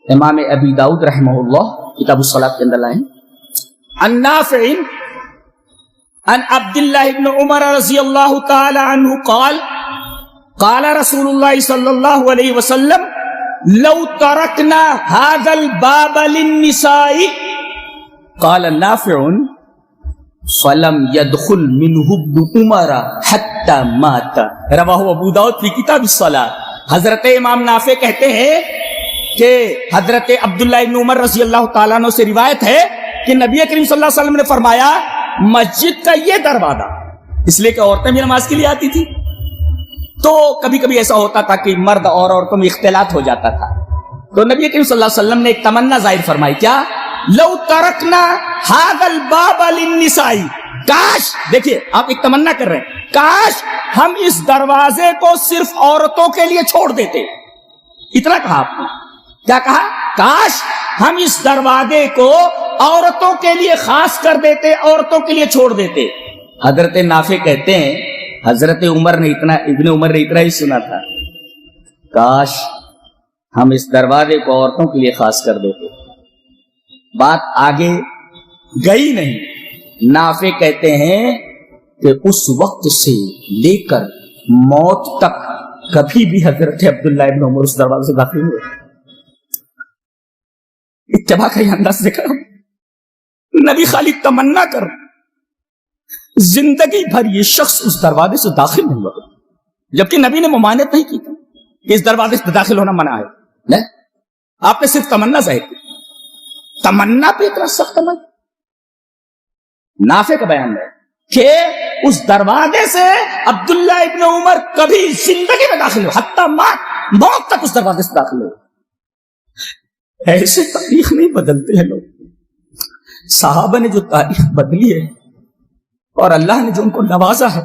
امام ابی داؤد رحمہ اللہ کتاب الصلاۃ کے اندر لائیں. عن نافع عن عبد الله بن عمر رضی اللہ تعالی عنہ قال قال رسول اللہ صلی اللہ علیہ وسلم لو ترکنا هذا الباب للنساء قال نافع فلم يدخل منه ابن عمر حتى مات رواہ ابو داؤد فی کتاب الصلاۃ. حضرت امام نافع کہتے ہیں کہ حضرت عبداللہ ابن عمر رضی اللہ تعالیٰ عنہ سے روایت ہے کہ نبی کریم صلی اللہ علیہ وسلم نے فرمایا مسجد کا یہ دروازہ، اس لیے کہ عورتیں بھی نماز کے لیے آتی تھی، تو کبھی کبھی ایسا ہوتا تھا کہ مرد اور عورتوں میں اختلاط ہو جاتا تھا، تو نبی کریم صلی اللہ علیہ وسلم نے ایک تمنا ظاہر فرمائی. کیا؟ لو ترکنا ھذا الباب للنساء، کاش، دیکھیے آپ ایک تمنا کر رہے ہیں، کاش ہم اس دروازے کو صرف عورتوں کے لیے چھوڑ دیتے. اتنا کہا آپ نے. کیا کہا؟ کاش ہم اس دروازے کو عورتوں کے لیے خاص کر دیتے، عورتوں کے لیے چھوڑ دیتے. حضرت نافع کہتے ہیں حضرت عمر نے ابن عمر نے اتنا ہی سنا تھا، کاش ہم اس دروازے کو عورتوں کے لیے خاص کر دیتے. بات آگے گئی نہیں. نافع کہتے ہیں کہ اس وقت سے لے کر موت تک کبھی بھی حضرت عبداللہ ابن عمر اس دروازے سے داخل ہوئے. اتباع کا یہ انداز دیکھا. نبی خالی تمنا کر، زندگی بھر یہ شخص اس دروازے سے داخل نہیں ہوا، جبکہ نبی نے ممانعت نہیں کی کہ اس دروازے سے داخل ہونا منع ہے. نہیں، آپ نے صرف تمنا ظاہر کی. تمنا پہ اتنا سخت عمل. نافع کا بیان ہے کہ اس دروازے سے عبداللہ ابن عمر کبھی زندگی میں داخل ہو، حتیٰ موت تک اس دروازے سے داخل ہو. ایسے تاریخ نہیں بدلتے ہیں لوگ. صحابہ نے جو تاریخ بدلی ہے اور اللہ نے جو ان کو نوازا ہے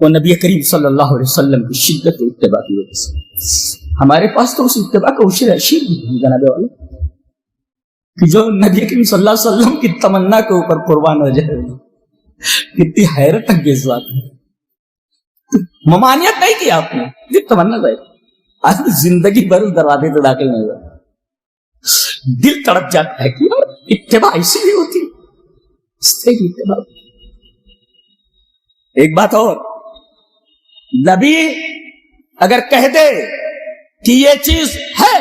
وہ نبی کریم صلی اللہ علیہ وسلم کی شدت اتباع کی وجہ سے. ہمارے پاس تو اس اتباع کا عشر اشیر بھی ہے جناب والا، کہ جو نبی کریم صلی اللہ علیہ وسلم کی تمنا کے اوپر قربان ہو جائے. کتنی حیرت انگیز بات ہے. ممانعت نہیں کی آپ نے، یہ تمنا ظاہر. آج زندگی بھر اس دروازے سے داخل نہیں ہوا. دل تڑپ جاتا ہے کہ یار اتباع ایسی بھی ہوتی، اس طرح کی اتباع. ایک بات اور، نبی اگر کہہ دے کہ یہ چیز ہے،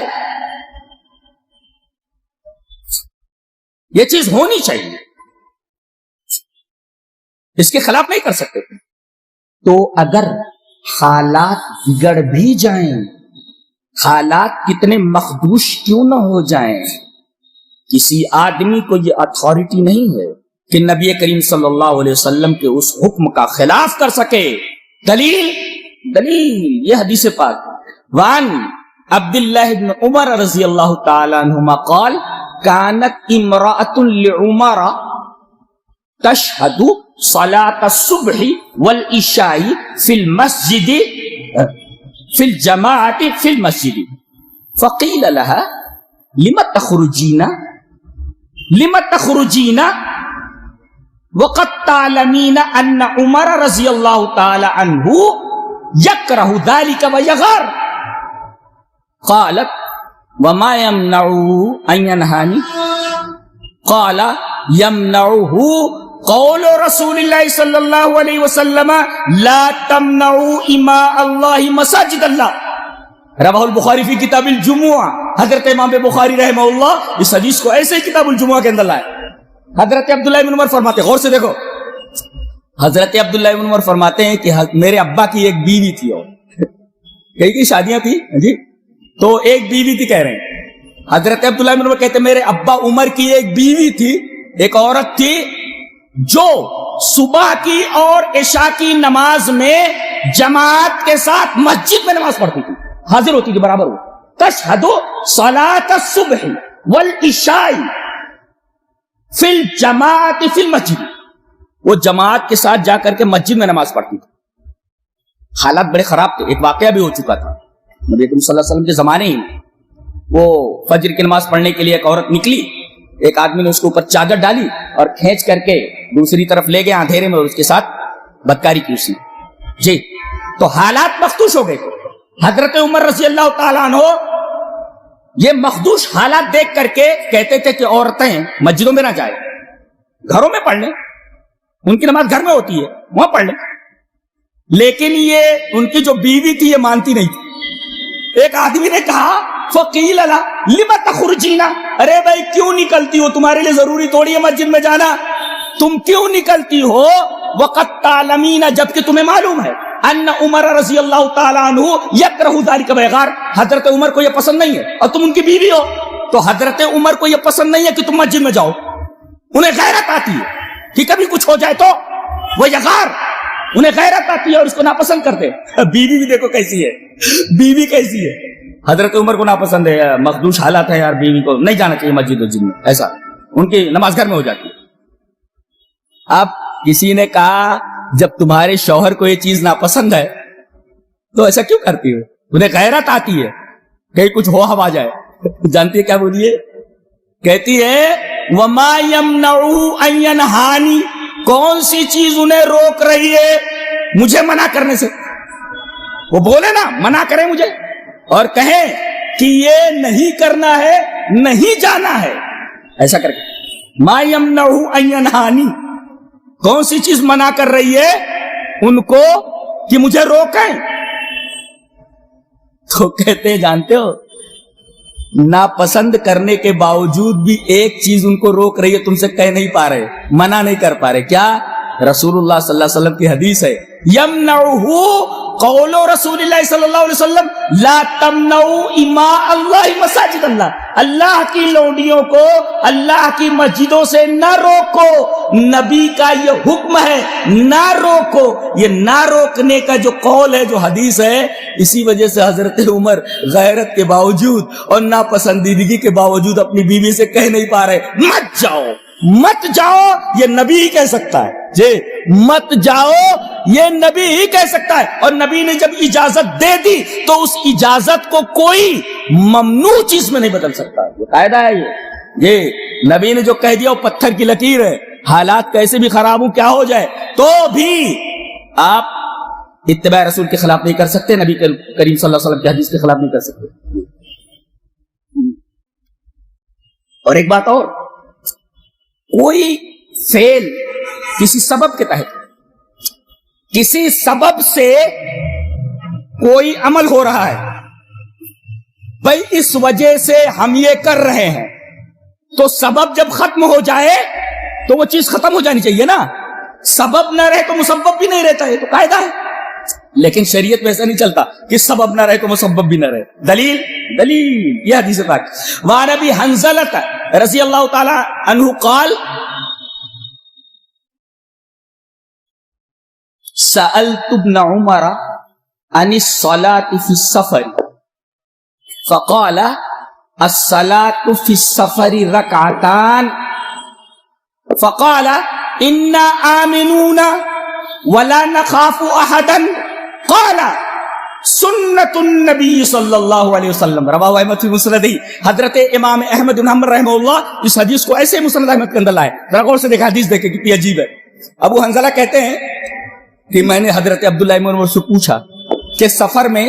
یہ چیز ہونی چاہیے، اس کے خلاف نہیں کر سکتے. تو اگر حالات بگڑ بھی جائیں، حالات کتنے مخدوش کیوں نہ ہو جائیں، کسی آدمی کو یہ اتھارٹی نہیں ہے کہ نبی کریم صلی اللہ علیہ وسلم کے اس حکم کا خلاف کر سکے. دلیل یہ حدیث پاک. وان عبداللہ بن عمر رضی اللہ تعالی عنہما قال كانت امرأة لعمر تشهد صلاة الصبح والعشاء في المسجد في الجماعة في المسجد فقيل لها لم تخرجين وقد تعلمين أن عمر رضي الله تعالى عنه يكره ذلك ويغار. قالت وما يمنعه أن ينهاني؟ قال يمنعه قول رسول اللہ صلی اللہ علیہ وسلم لا تمنعوا اماء اللہ مساجد اللہ. رواہ البخاری فی کتاب الجمعہ. حضرت امام بخاری رحمہ اللہ اس حدیث کو ایسے ہی کتاب الجمعہ کے اندر لائے. حضرت عبداللہ بن عمر فرماتے، غور سے دیکھو، حضرت عبداللہ بن عمر فرماتے ہیں کہ میرے ابا کی ایک بیوی تھی، اور کئی شادیاں تھی جی، تو ایک بیوی تھی کہہ رہے ہیں. حضرت عبداللہ بن عمر کہتے ہیں میرے ابا عمر کی ایک بیوی تھی، ایک عورت تھی جو صبح کی اور عشاء کی نماز میں جماعت کے ساتھ مسجد میں نماز پڑھتی تھی، حاضر ہوتی تھی، برابر ہو. تشہد صلاۃ الصبح والعشاء فی الجماعت فی المسجد، وہ جماعت کے ساتھ جا کر کے مسجد میں نماز پڑھتی تھی. حالات بڑے خراب تھے. ایک واقعہ بھی ہو چکا تھا نبی کریم صلی اللہ علیہ وسلم کے زمانے ہی میں. وہ فجر کی نماز پڑھنے کے لیے ایک عورت نکلی، ایک آدمی نے اس کے اوپر چادر ڈالی اور کھینچ کر کے دوسری طرف لے گئے اندھیرے میں، اور اس کے ساتھ بدکاری کی اس نے. جی تو حالات مخدوش ہو گئے. حضرت عمر رضی اللہ تعالیٰ عنہ یہ مخدوش حالات دیکھ کر کے کہتے تھے کہ عورتیں مسجدوں میں نہ جائیں, گھروں میں پڑھ لیں, ان کی نماز گھر میں ہوتی ہے وہاں پڑھ لیں. لیکن یہ ان کی جو بیوی تھی یہ مانتی نہیں تھی. ایک آدمی نے کہا فقیل لما تخرجینا, ارے بھائی کیوں نکلتی ہو, تمہارے لیے ضروری تھوڑی ہے مسجد میں جانا, تم کیوں نکلتی ہو, وقد تعلمین, جبکہ تمہیں معلوم ہے, ان عمر رضی اللہ تعالیٰ عنہ یکرہ ذالک بغار, حضرت عمر کو یہ پسند نہیں ہے اور تم ان کی بیوی ہو, تو حضرت عمر کو یہ پسند نہیں ہے کہ تم مسجد میں جاؤ. انہیں غیرت آتی ہے کہ کبھی کچھ ہو جائے تو وہ یغار, انہیں غیرت آتی ہے اور اس کو ناپسند کرتے. بیوی بھی دیکھو کیسی ہے, بیوی کیسی ہے, حضرت عمر کو ناپسند ہے, مخدوش حالات ہے یار, بیوی کو نہیں جانا چاہیے مسجد میں, ایسا ان کی نماز گھر میں ہو جاتی ہے. اب کسی نے کہا جب تمہارے شوہر کو یہ چیز ناپسند ہے تو ایسا کیوں کرتی ہو, انہیں غیرت آتی ہے کہیں کچھ ہو ہوا جائے. جانتی ہے کیا بولیے, کہتی ہے وما یمنعُ ان ینہانی, کون سی چیز انہیں روک رہی ہے مجھے منع کرنے سے. وہ بولے نا منع کرے مجھے اور کہیں کہ یہ نہیں کرنا ہے, نہیں جانا ہے, ایسا کر کے ما یمنعُ ان ینہانی, کون سی چیز منع کر رہی ہے ان کو کہ مجھے روکیں. تو کہتے جانتے ہو ناپسند کرنے کے باوجود بھی ایک چیز ان کو روک رہی ہے, تم سے کہہ نہیں پا رہے, منع نہیں کر پا رہے. کیا؟ رسول اللہ صلی اللہ علیہ وسلم کی حدیث ہے, یمنعہ قول رسول اللہ صلی اللہ علیہ وسلم لا تمنعوا اماء اللہ مساجد اللہ, اللہ کی لونڈیوں کو اللہ کی مسجدوں سے نہ روکو, نبی کا یہ حکم ہے نہ روکو. یہ نہ روکنے کا جو قول ہے, جو حدیث ہے, اسی وجہ سے حضرت عمر غیرت کے باوجود اور ناپسندیدگی کے باوجود اپنی بیوی سے کہہ نہیں پا رہے مت جاؤ, مت جاؤ. یہ نبی ہی کہہ سکتا ہے جی, مت جاؤ یہ نبی ہی کہہ سکتا ہے. اور نبی نے جب اجازت دے دی تو اس اجازت کو کوئی ممنوع چیز میں نہیں بدل سکتا. یہ قاعدہ ہے, یہ نبی نے جو کہہ دیا وہ پتھر کی لکیر ہے. حالات کیسے بھی خراب ہوں, کیا ہو جائے, تو بھی آپ اتباع رسول کے خلاف نہیں کر سکتے, نبی کریم صلی اللہ علیہ وسلم کی حدیث کے خلاف نہیں کر سکتے. اور ایک بات اور, کوئی فعل کسی سبب کے تحت, کسی سبب سے کوئی عمل ہو رہا ہے, بھائی اس وجہ سے ہم یہ کر رہے ہیں, تو سبب جب ختم ہو جائے تو وہ چیز ختم ہو جانی چاہیے نا. سبب نہ رہے تو مسبب بھی نہیں رہتا, ہے تو قاعدہ ہے. لیکن شریعت میں ایسا نہیں چلتا کہ سبب نہ رہے تو مسبب بھی نہ رہے. دلیل یہ حدیث پاک. وعن ابی حنظلۃ رضی اللہ تعالی عنہ قال سألت ابن عمر عن الصلاة في السفر فقال الصلاة في السفر ركعتان فقال إنا آمنون ولا نخاف أحدا قال سنت النبی صلی اللہ علیہ وسلم رواہ احمد فی مسندی. حضرت امام احمد بن حنبل رحمہ اللہ اس حدیث کو ایسے مسند احمد کے اندر لائے. ذرا غور سے دیکھا حدیث دیکھیں کتنی عجیب ہے. ابو حنظلہ کہتے ہیں کہ میں نے حضرت عبداللہ بن عمر سے پوچھا کہ سفر میں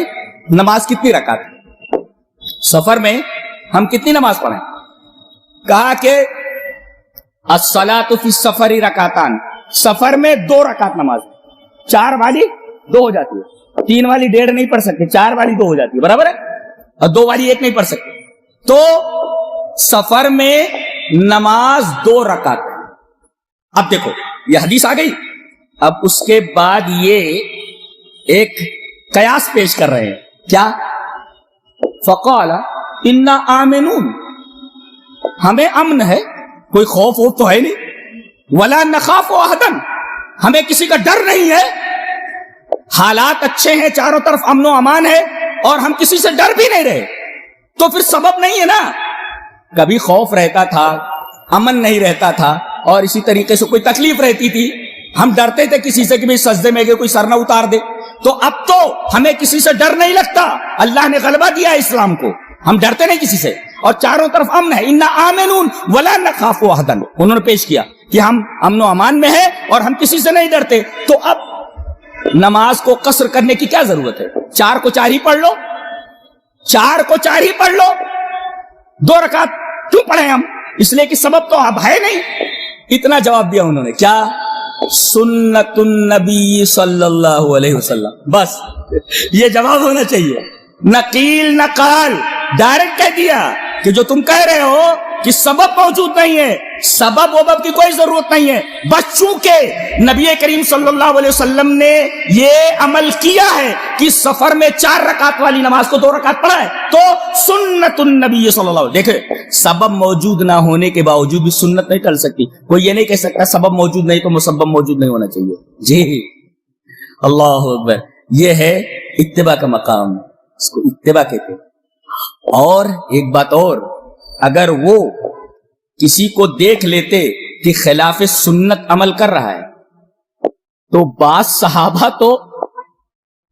نماز کتنی رکعت, سفر میں ہم کتنی نماز پڑھیں. کہا کہ الصلاۃ فی السفر رکعتان, سفر میں 2 رکعت نماز, 4 والی 2 ہو جاتی ہے, 3 والی 1.5 نہیں پڑھ سکتے, 4 والی 2 ہو جاتی ہے, برابر ہے, اور 2 والی 1 نہیں پڑھ سکتے. تو سفر میں نماز 2 رکعت. اب دیکھو یہ حدیث آ گئی, اب اس کے بعد یہ ایک قیاس پیش کر رہے ہیں. کیا؟ فقال انا آمنون, ہمیں امن ہے, کوئی خوف ووف تو ہے نہیں, ولا نخاف احدا, ہمیں کسی کا ڈر نہیں ہے, حالات اچھے ہیں, چاروں طرف امن و امان ہے, اور ہم کسی سے ڈر بھی نہیں رہے. تو پھر سبب نہیں ہے نا. کبھی خوف رہتا تھا, امن نہیں رہتا تھا, اور اسی طریقے سے کوئی تکلیف رہتی تھی, ہم ڈرتے تھے کسی سے کہ بھئی سجدے میں گئے کوئی سر نہ اتار دے. تو اب تو ہمیں کسی سے ڈر نہیں لگتا, اللہ نے غلبہ دیا ہے اسلام کو, ہم ڈرتے نہیں کسی سے, اور چاروں طرف امن ہے. انا آمنون ولا نخاف احدا, انہوں نے پیش کیا کہ ہم امن و امان میں ہیں اور ہم کسی سے نہیں ڈرتے. تو اب نماز کو قصر کرنے کی کیا ضرورت ہے؟ 4 کو 4 ہی پڑھ لو، 4 کو 4 ہی پڑھ لو، 2 رکعت کیوں پڑھیں ہم؟ اس لیے کہ سبب تو اب ہے نہیں. اتنا جواب دیا انہوں نے، کیا؟ سنت النبی صلی اللہ علیہ وسلم. بس یہ جواب ہونا چاہیے. نقیل نقال ڈائریکٹ کہہ دیا کہ جو تم کہہ رہے ہو کہ سبب موجود نہیں ہے، سبب وبب کی کوئی ضرورت نہیں ہے، بس چونکہ نبی کریم صلی اللہ علیہ وسلم نے یہ عمل کیا ہے کہ سفر میں 4 رکعت والی نماز کو 2 رکعت پڑھا ہے تو سنت النبی صلی اللہ علیہ وسلم. دیکھیں سبب موجود نہ ہونے کے باوجود بھی سنت نہیں ٹل سکتی. کوئی یہ نہیں کہہ سکتا سبب موجود نہیں تو مسبب موجود نہیں ہونا چاہیے. جی اللہ اکبر. یہ ہے اتباع کا مقام، اس کو اتباع کہتے ہیں. اور ایک بات اور، اگر وہ کسی کو دیکھ لیتے کہ خلاف سنت عمل کر رہا ہے تو بعض صحابہ تو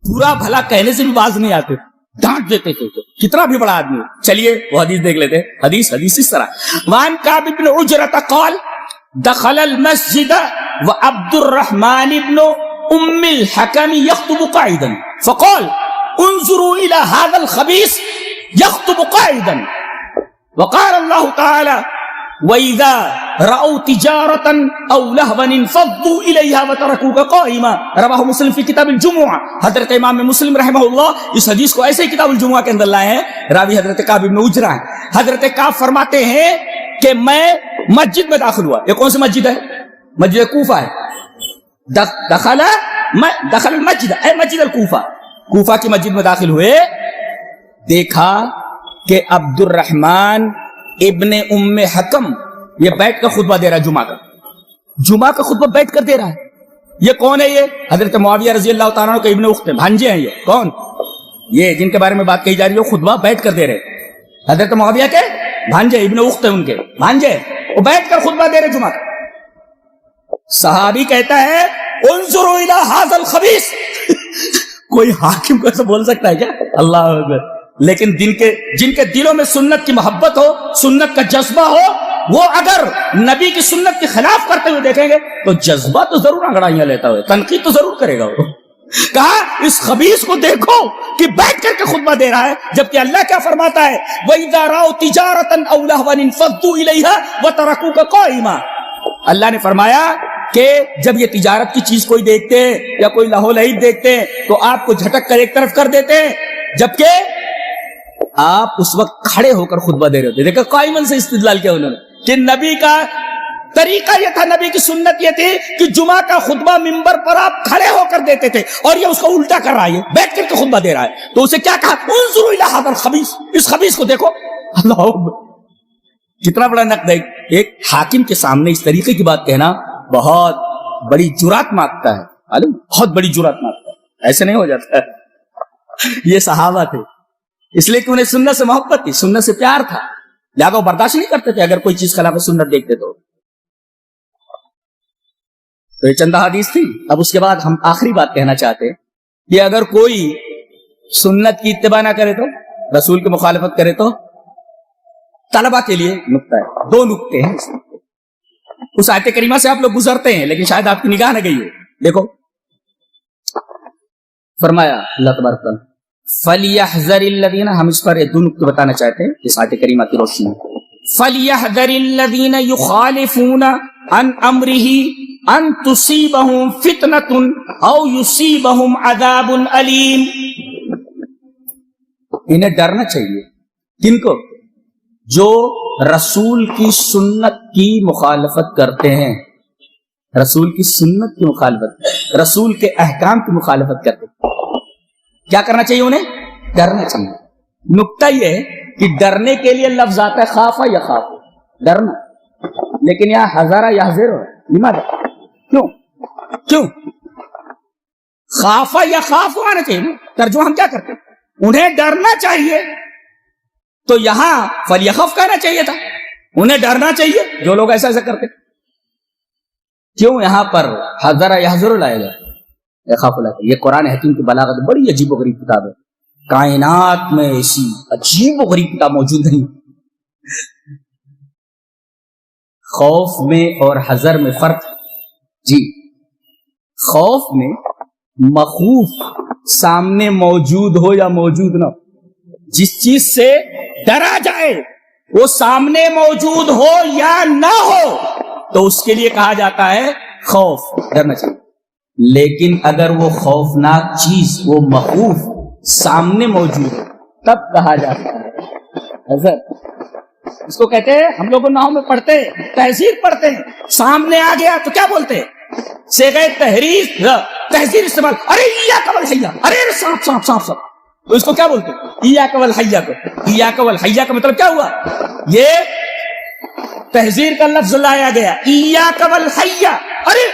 پورا بھلا کہنے سے بھی باز نہیں آتے، ڈانٹ دیتے تھے. کتنا بھی بڑا آدمی. چلیے وہ حدیث دیکھ لیتے. حدیث اس طرح، وان کعب بن عجرة قال دخل المسجد وعبد الرحمن بن ام الحكم يخطب قاعدا فقال انظروا الى هذا الخبيث يخطب قاعدا وقال الله تعالى وَإِذَا رَأَوْا تِجَارَةً أَوْ لَهْوًا انفَضُّوا إِلَيْهَا وَتَرَكُوكَ قَائِمًا. رواہ مسلم فی کتاب الجمعہ. حضرت امام مسلم رحمہ اللہ اس حدیث کو ایسے ہی کتاب الجمعہ کے اندر لائے ہیں. راوی حضرت کعب بن عجرہ ہیں. حضرت کعب فرماتے ہیں کہ میں مسجد میں داخل ہوا. یہ کون سی مسجد ہے؟ مسجد کوفہ ہے. دخل المسجد اے مسجد الکوفہ، کوفہ کی مسجد میں داخل ہوئے. دیکھا کہ عبد الرحمن ابن ام حکم یہ بیٹھ کر خطبہ دے رہا ہے. جمعہ کا خطبہ بیٹھ کر دے رہا ہے. یہ کون ہے؟ یہ حضرت معاویہ رضی اللہ تعالیٰ عنہ کے ابن اخت ہیں، بھانجے ہیں. یہ کون؟ یہ جن کے بارے میں بات کہی جا رہی ہے خطبہ بیٹھ کر دے رہے. حضرت معاویہ کے بھانجے، ابن اخت ہیں ان کے بھانجے، وہ بیٹھ کر خطبہ دے رہے جمعہ کا. صحابی کہتا ہے انظروا الی ھذا الخبیث. کوئی حاکم کو ایسا بول سکتا ہے کیا؟ اللہ اکبر. لیکن جن کے دلوں میں سنت کی محبت ہو، سنت کا جذبہ ہو، وہ اگر نبی کی سنت کے خلاف کرتے ہوئے دیکھیں گے تو جذبہ تو ضرور انگڑائیاں لیتا ہوئے تنقید تو ضرور کرے گا. وہ کہا اس خبیث کو دیکھو کہ بیٹھ کر کے خطبہ دے رہا ہے، جبکہ اللہ کیا فرماتا ہے وَإِذَا رَأَوْا تِجَارَةً أَوْ لَهْوًا انفَضُّوا إِلَيْهَا وَتَرَكُوكَ قَائِمًا. اللہ نے فرمایا کہ جب یہ تجارت کی چیز کوئی دیکھتے ہیں یا کوئی لہو لہیب دیکھتے ہیں تو آپ کو جھٹک کر ایک طرف کر دیتے ہیں، جبکہ آپ اس وقت کھڑے ہو کر خطبہ دے رہے ہوتے. دیکھا قائمن سے استدلال کیا انہوں نے کہ نبی کا طریقہ یہ تھا، نبی کی سنت یہ تھی کہ جمعہ کا خطبہ منبر پر آپ کھڑے ہو کر دیتے تھے، اور یہ اس کو الٹا کر رہا ہے، بیٹھ کر کے خطبہ دے رہا ہے. تو اسے کیا کہا انظروا الی ھذا الخبیث. اس خبیث کو دیکھو. اللہ کتنا بڑا نقد ہے. ایک حاکم کے سامنے اس طریقے کی بات کہنا بہت بڑی جرات مانگتا ہے، بہت بڑی جرات مانگتا ہے. ایسے نہیں ہو جاتا ہے. یہ صحابہ تھے، اس لیے کہ انہیں سنت سے محبت تھی، سنت سے پیار تھا، لہذا وہ برداشت نہیں کرتے تھے اگر کوئی چیز خلاف سنت دیکھتے تو. یہ چند حدیث تھی. اب اس کے بعد ہم آخری بات کہنا چاہتے ہیں کہ اگر کوئی سنت کی اتباع نہ کرے تو، رسول کی مخالفت کرے تو، طلبہ کے لیے نقطہ ہے. 2 نقطے ہیں اس آیت کریمہ سے آپ لوگ گزرتے ہیں لیکن شاید آپ کی نگاہ نہ گئی ہو. دیکھو فرمایا اللہ تبارک تعالیٰ فَلْيَحْذَرِ الَّذِينَ، ہم اس پر 2 نقطے بتانا چاہتے ہیں اس آیت کریمہ کی روشنی میں. فَلْيَحْذَرِ الَّذِينَ يُخَالِفُونَ عَنْ أَمْرِهِ أَنْ تُصِيبَهُمْ فِتْنَةٌ أَوْ يُصِيبَهُمْ عَذَابٌ أَلِيمٌ. انہیں ڈرنا چاہیے. کن کو؟ جو رسول کی سنت کی مخالفت کرتے ہیں، رسول کی سنت کی مخالفت، رسول کے احکام کی مخالفت کرتے ہیں. کیا کرنا چاہیے انہیں؟ ڈرنا چاہیے. نقطہ یہ ہے کہ ڈرنے کے لیے لفظ آتا ہے خافا یا خاف، ڈرنا، لیکن یہاں ہزارہ یا حضر ہو. کیوں خافا یا خاف آنا چاہیے؟ ترجمہ ہم کیا کرتے ہیں؟ انہیں ڈرنا چاہیے. تو یہاں فلیخف کہنا چاہیے تھا، انہیں ڈرنا چاہیے جو لوگ ایسا ایسا کرتے. کیوں یہاں پر حضر یا حضر لایا جائے؟ یہ قرآن حکیم کی بلاغت بڑی عجیب و غریب کتاب ہے. کائنات میں ایسی عجیب و غریب کتاب موجود نہیں. خوف میں اور حذر میں فرق. جی خوف میں مخوف سامنے موجود ہو یا موجود نہ ہو، جس چیز سے ڈرا جائے وہ سامنے موجود ہو یا نہ ہو تو اس کے لیے کہا جاتا ہے خوف، ڈرنا چاہیے. لیکن اگر وہ خوفناک چیز، وہ مخوف سامنے موجود ہے تب کہا جاتا ہے حضرت. اس کو کہتے ہیں، ہم لوگ نحو میں پڑھتے ہیں، تہذیب پڑھتے ہیں، سامنے آ گیا تو کیا بولتے ہیں؟ صیغہ تحریر تہذیب استعمال، ارے ایاک والحیا، ارے سانپ سانپ سانپ سانپ، تو اس کو کیا بولتے ہیں؟ ایاک والحیا کو. ایاک والحیا کا مطلب کیا ہوا؟ یہ تحذیر کا لفظ لایا گیا، ایاک والحیا، ارے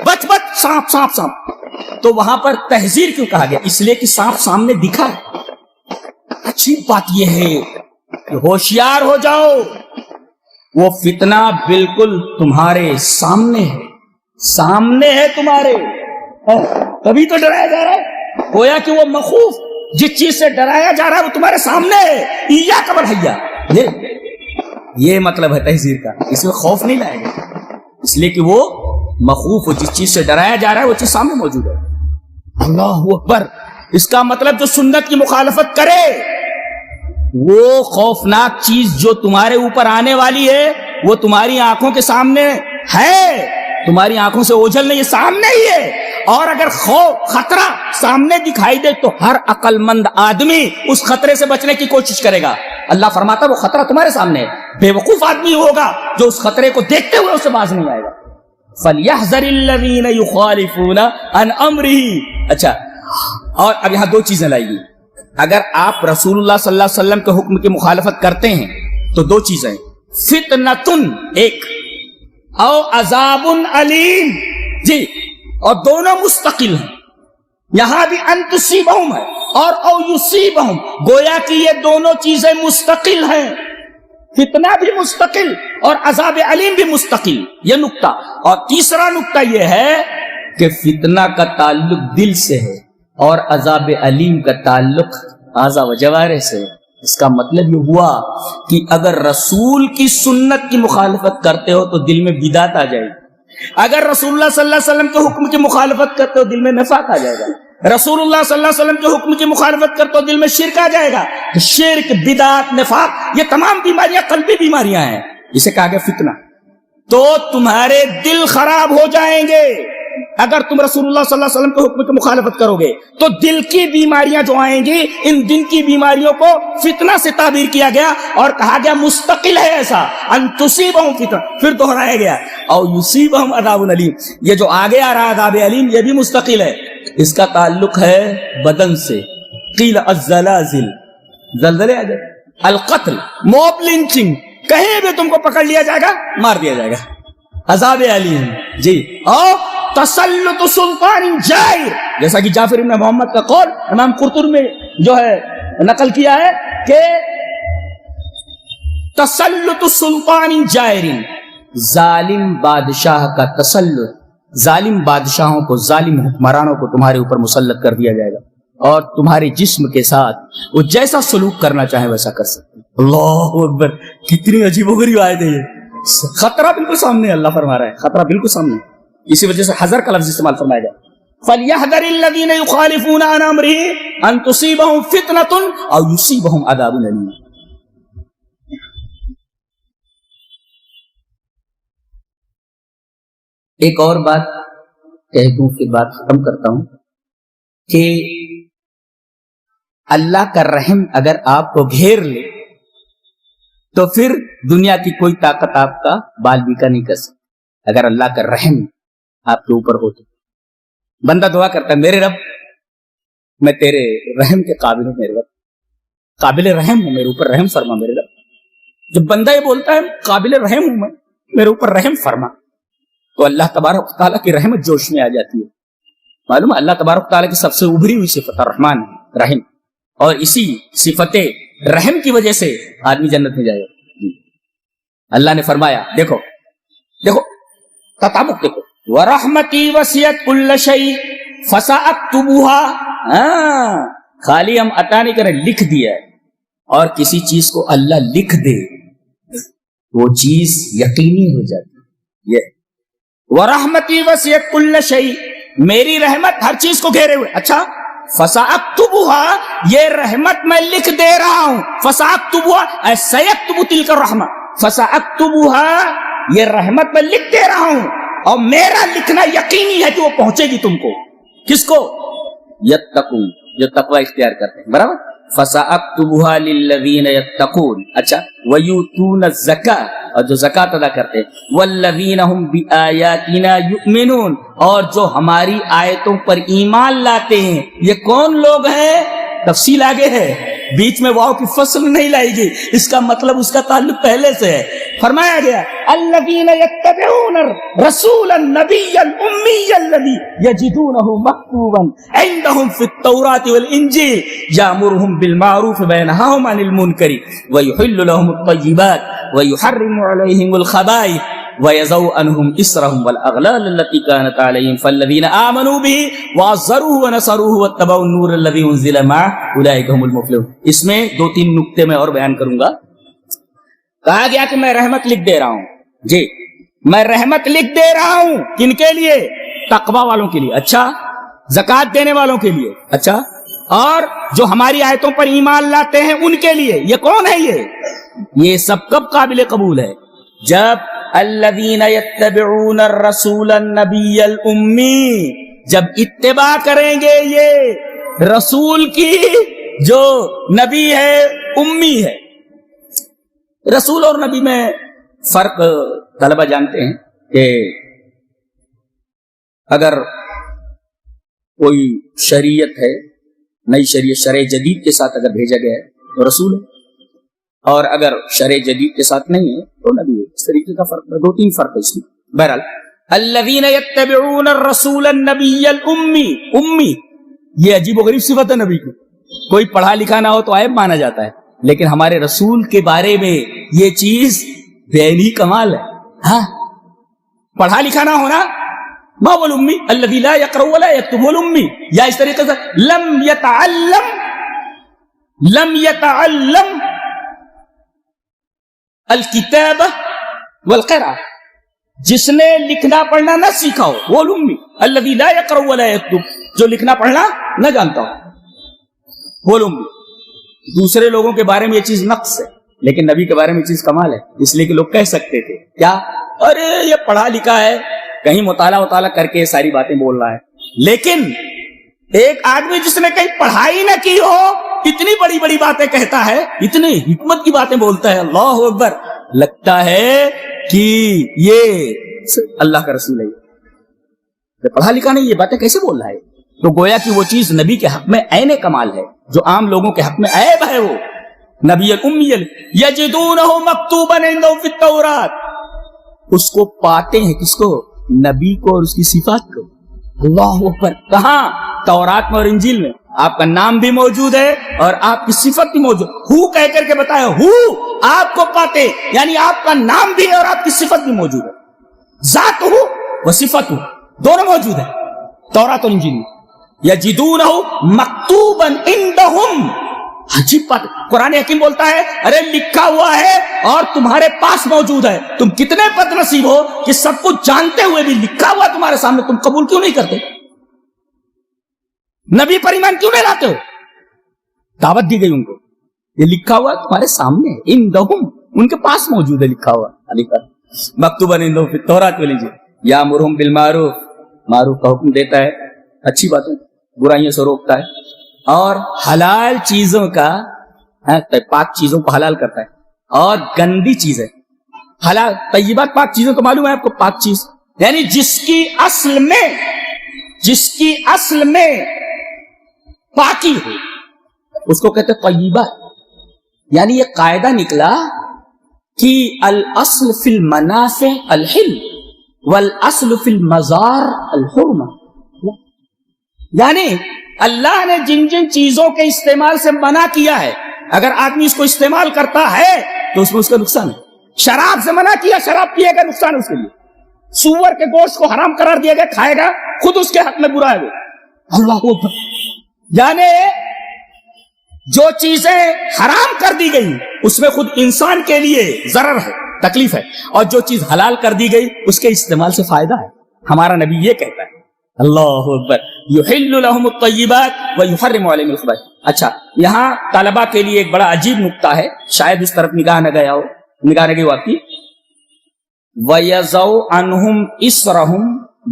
بچ بچ، سانپ سانپ سانپ. تو وہاں پر تحذیر کیوں کہا گیا؟ اس لیے کہ سانپ سامنے دکھا ہے. اچھی بات یہ ہے کہ ہوشیار ہو جاؤ، وہ فتنہ بالکل تمہارے سامنے ہے، سامنے ہے تمہارے، تبھی تو ڈرایا جا رہا ہے. گویا کہ وہ مخوف جس چیز سے ڈرایا جا رہا ہے وہ تمہارے سامنے ہے. ایاک والحیا، یہ مطلب ہے تحذیر کا. اس میں خوف نہیں لائے گا، اس لیے کہ وہ مخوف ہو، جس چیز سے ڈرایا جا رہا ہے وہ چیز سامنے موجود ہے. اللہ اکبر. اس کا مطلب جو سنت کی مخالفت کرے، وہ خوفناک چیز جو تمہارے اوپر آنے والی ہے وہ تمہاری آنکھوں کے سامنے ہے، تمہاری آنکھوں سے اوجھل نہیں، یہ سامنے ہی ہے. اور اگر خطرہ سامنے دکھائی دے تو ہر عقل مند آدمی اس خطرے سے بچنے کی کوشش کرے گا. اللہ فرماتا ہے وہ خطرہ تمہارے سامنے ہے. بے وقوف آدمی ہوگا جو اس خطرے کو دیکھتے ہوئے اس سے باز نہیں آئے گا. فَلْيَحْذَرِ الَّذِينَ يُخَالِفُونَ عَنْ أَمْرِهِ. اچھا، اور اب یہاں دو چیزیں لائی گئی. اگر آپ رسول اللہ صلی اللہ علیہ وسلم کے حکم کی مخالفت کرتے ہیں تو دو چیزیں، فتنتن ایک، او عذاب علیم، جی، اور دونوں مستقل ہیں. یہاں بھی ان تصیبہم ہے اور او یصیبہم، گویا کہ یہ دونوں چیزیں مستقل ہیں. فتنہ بھی مستقل اور عذاب علیم بھی مستقل، یہ نقطہ. اور تیسرا نقطہ یہ ہے کہ فتنہ کا تعلق دل سے ہے اور عذاب علیم کا تعلق اعضاء و جوارح سے. اس کا مطلب یہ ہوا کہ اگر رسول کی سنت کی مخالفت کرتے ہو تو دل میں بدعت آ جائے گی. اگر رسول اللہ صلی اللہ علیہ وسلم کے حکم کی مخالفت کرتے ہو دل میں نفاق آ جائے گا. رسول اللہ صلی اللہ علیہ وسلم کے حکم کی مخالفت کرتے ہو دل میں شرک آ جائے گا. شرک، بدعت، نفاق، یہ تمام بیماریاں قلبی بیماریاں ہیں. اسے کہا گیا فتنہ. تو تمہارے دل خراب ہو جائیں گے اگر تم رسول اللہ صلی اللہ علیہ وسلم کے حکم کی مخالفت کرو گے. تو دل کی بیماریاں جو آئیں گی، ان دل کی بیماریوں کو فتنہ سے تعبیر کیا گیا اور کہا گیا مستقل ہے ایسا، ان تصیبہم فتنہ. پھر دوہرایا گیا او یصیبہم عذاب علیم. یہ جو آگے آ رہا ہے عذاب علیم، یہ بھی مستقل ہے. اس کا تعلق ہے بدن سے. قیل الزلازل، زلزلے آ جائے، القتل، موب لنچنگ، کہیں بھی تم کو پکڑ لیا جائے گا، مار دیا جائے گا. عذاب علیم، جی. اور تسلط سلطان جائر، جیسا کہ جعفر بن محمد کا قول امام قرطبی میں جو ہے نقل کیا ہے کہ تسلط سلطان جائر، ظالم بادشاہ کا تسلط، ظالم بادشاہوں کو، ظالم حکمرانوں کو تمہارے اوپر مسلط کر دیا جائے گا اور تمہارے جسم کے ساتھ وہ جیسا سلوک کرنا چاہے ویسا کر سکتے. اللہ اکبر، کتنی عجیب و غریب آیت ہے یہ. خطرہ بالکل سامنے ہے، اللہ فرما رہا ہے خطرہ بالکل سامنے. اسی وجہ سے حذر کا لفظ استعمال فرمایا گیا. فَلْيَحْذَرِ الَّذِينَ يُخَالِفُونَ عَنْ أَمْرِهِ أَن تُصِيبَهُمْ فِتْنَةٌ أَوْ يُصِيبَهُمْ عَذَابٌ أَلِيمٌ. ایک اور بات کہہ دوں پھر بات ختم کرتا ہوں کہ اللہ کا رحم اگر آپ کو گھیر لے تو پھر دنیا کی کوئی طاقت آپ کا بال بیکا نہیں کر سکتی. اگر اللہ کا رحم آپ کے اوپر ہو تو بندہ دعا کرتا ہے، میرے رب میں تیرے رحم کے قابل ہوں، میرے رب قابل رحم ہوں، میرے اوپر رحم فرما میرے رب. جب بندہ یہ بولتا ہے قابل رحم ہوں میں، میرے اوپر رحم فرما، تو اللہ تبارک تعالیٰ کی رحمت جوش میں آ جاتی ہے. معلوم ہے اللہ تبارک تعالیٰ کی سب سے ابھری ہوئی صفت الرحمن ہے، رحم. اور اسی صفت رحم کی وجہ سے آدمی جنت میں جائے گا. اللہ نے فرمایا، دیکھو دیکھو تطابق دیکھو، وَرَحْمَتِي وَسِعَتْ كُلَّ شَيْءٍ فَسَأَكْتُبُهَا. خالی ہم عطا نہیں کریں، لکھ دیا ہے. اور کسی چیز کو اللہ لکھ دے وہ چیز یقینی ہو جاتی ہے. یہ وَرَحْمَتِي وَسِعَتْ كُلَّ شَيْءٍ، میری رحمت ہر چیز کو گھیرے ہوئے. اچھا فَسَأَكْتُبُهَا, یہ رحمت میں لکھ دے رہا ہوں. فَسَأَكْتُبُهَا اے سَيَكْتُبُ تِلْكَ الرَّحْمَةَ, فَسَأَكْتُبُهَا یہ رحمت میں لکھ دے رہا ہوں, اور میرا لکھنا یقینی ہے کہ وہ پہنچے گی تم کو. کس کو؟ یتقون, جو تقوی اختیار کرتے ہیں. برابر. فَسَأَكْتُبُهَا لِلَّذِينَ يَتَّقُونَ. اچھا وَيُؤْتُونَ الزَّكَاةَ, اور جو زکات ادا کرتے ہیں. وَالَّذِينَ هُمْ بِآيَاتِنَا يُؤْمِنُونَ, اور جو ہماری آیتوں پر ایمان لاتے ہیں. یہ کون لوگ ہیں؟ تفصیل آگے ہے, بیچ میں واو کی فصل نہیں لائی گئی, اس کا مطلب اس کا تعلق پہلے سے ہے. فرمایا گیا الذین یتبعون الرسول النبی الامی الذی یجدونہ مکتوبا عندهم فی التوراۃ والانجیل یامرهم بالمعروف وینہاہم عن المنکر ویحل لهم الطیبات ویحرم علیہم الخبائث وَيَضَعُ عَنْهُمْ إِصْرَهُمْ وَالْأَغْلَالَ الَّتِي كَانَتْ عَلَيْهِمْ فَالَّذِينَ آمَنُوا بِهِ وَعَزَّرُوهُ وَنَصَرُوهُ وَاتَّبَعُوا النُّورَ الَّذِي أُنزِلَ مَعَهُ أُولَٰئِكَ هُمُ الْمُفْلِحُونَ. اس میں 2-3 نکتے میں اور بیان کروں گا. کہا گیا کہ میں رحمت لکھ دے رہا ہوں. جی میں رحمت لکھ دے رہا ہوں. کن کے لیے؟ تقوی والوں کے لیے. اچھا زکات دینے والوں کے لیے. اچھا اور جو ہماری آیتوں پر ایمان لاتے ہیں ان کے لیے. یہ کون ہے؟ یہ سب کب قابل قبول ہے؟ جب الذین یتبعون الرسول النبی الامی, جب اتباع کریں گے یہ رسول کی جو نبی ہے امی ہے. رسول اور نبی میں فرق طلبہ جانتے ہیں کہ اگر کوئی شریعت ہے, نئی شریعت شرع جدید کے ساتھ اگر بھیجا گیا ہے تو رسول ہے, اور اگر شرع جدید کے ساتھ نہیں ہے تو نبی ہے. اس طریقے کا فرق ہے, 2-3 فرق ہے اس میں. بہرحال الذین یتبعون الرسول النبی الامی, امی یہ عجیب و غریب صفت ہے نبی کی. کوئی پڑھا لکھا نہ ہو تو عیب مانا جاتا ہے, لیکن ہمارے رسول کے بارے میں یہ چیز بینی کمال ہے. ہاں پڑھا لکھا نہ ہونا, ما هو الامی الذی لا یقرأ ولا یکتب, الامی. یا اس طریقے سے لم یتعلم الکتاب والقراء, جس نے لکھنا پڑھنا نہ سیکھا ہو وہ الامی. الذی لا یقرأ ولا یکتب, جو لکھنا پڑھنا نہ جانتا ہو وہ الامی. دوسرے لوگوں کے بارے میں یہ چیز نقص ہے, لیکن نبی کے بارے میں یہ چیز کمال ہے. اس لیے کہ لوگ کہہ سکتے تھے کیا, ارے یہ پڑھا لکھا ہے, کہیں مطالعہ کر کے ساری باتیں بول رہا ہے. لیکن ایک آدمی جس نے کہیں پڑھائی نہ کی ہو اتنی بڑی بڑی باتیں کہتا ہے, اتنی حکمت کی باتیں بولتا ہے, اللہ اکبر, لگتا ہے کہ یہ اللہ کا رسول ہے. پڑھا لکھا نہیں, یہ باتیں کیسے بول رہا ہے؟ تو گویا کہ وہ چیز نبی کے حق میں عین کمال ہے, جو عام لوگوں کے حق میں عیب ہے. وہ نبی الامی یجدونہ مکتوبا عندہم فی التوراۃ, اس کو پاتے ہیں. کس کو؟ نبی کو اور اس کی صفات کو. اللہ اکبر. کہاں؟ تورات میں اور انجیل میں. آپ کا نام بھی موجود ہے اور آپ کی صفت بھی موجود. ہو کہہ کر کے بتایا, ہو آپ کو پاتے, یعنی آپ کا نام بھی ہے اور آپ کی صفت بھی موجود ہے. ذات ہو و صفت ہو دونوں موجود ہے تورات اور انجیل میں. یجدونہ مکتوبا عندہم, عجیب بات. قرآن حکیم بولتا ہے ارے لکھا ہوا ہے اور تمہارے پاس موجود ہے. تم کتنے بد نصیب ہو کہ سب کچھ جانتے ہوئے بھی لکھا ہوا تمہارے سامنے تم قبول کیوں نہیں کرتے؟ نبی پر ایمان کیوں نہیں لاتے ہو؟ دعوت دی گئی ان کو, یہ لکھا ہوا تمہارے سامنے, عندہم, ان کے پاس موجود ہے لکھا ہوا. مکتوبا عندہم فی التوراۃ والانجیل یامرہم بالمعروف, معروف کا حکم دیتا ہے, اچھی باتیں, برائیوں سے روکتا ہے, اور حلال چیزوں کا, پاک چیزوں کو حلال کرتا ہے, اور گندی چیزیں حلال, طیبات پاک چیزوں کو معلوم ہے آپ کو, پاک چیز یعنی جس کی اصل میں پاکی ہو اس کو کہتے ہیں طیبات. یعنی یہ قاعدہ نکلا کہ الاصل فی المنافع الحل والاصل فی المضار الحرمہ. یعنی اللہ نے جن جن چیزوں کے استعمال سے منع کیا ہے, اگر آدمی اس کو استعمال کرتا ہے تو اس میں اس کا نقصان ہے. شراب سے منع کیا, شراب پیے گا, نقصان ہے اس کے لیے. سور کے گوشت کو حرام قرار دیا گیا, کھائے گا, خود اس کے حق میں برا ہے وہ. اللہ اکبر. یعنی جو چیزیں حرام کر دی گئی اس میں خود انسان کے لیے ضرر ہے, تکلیف ہے, اور جو چیز حلال کر دی گئی اس کے استعمال سے فائدہ ہے. ہمارا نبی یہ کہتا ہے اللہ اکبر، یحل لهم الطیبات ویحرم علیہم الخبائث۔ اچھا، یہاں طلبہ کے لیے ایک بڑا عجیب نکتہ ہے، شاید اس طرف نگاہ نہ گئی ہو آپ کی۔ وَيَضَعُ عَنْهُمْ إِصْرَهُمْ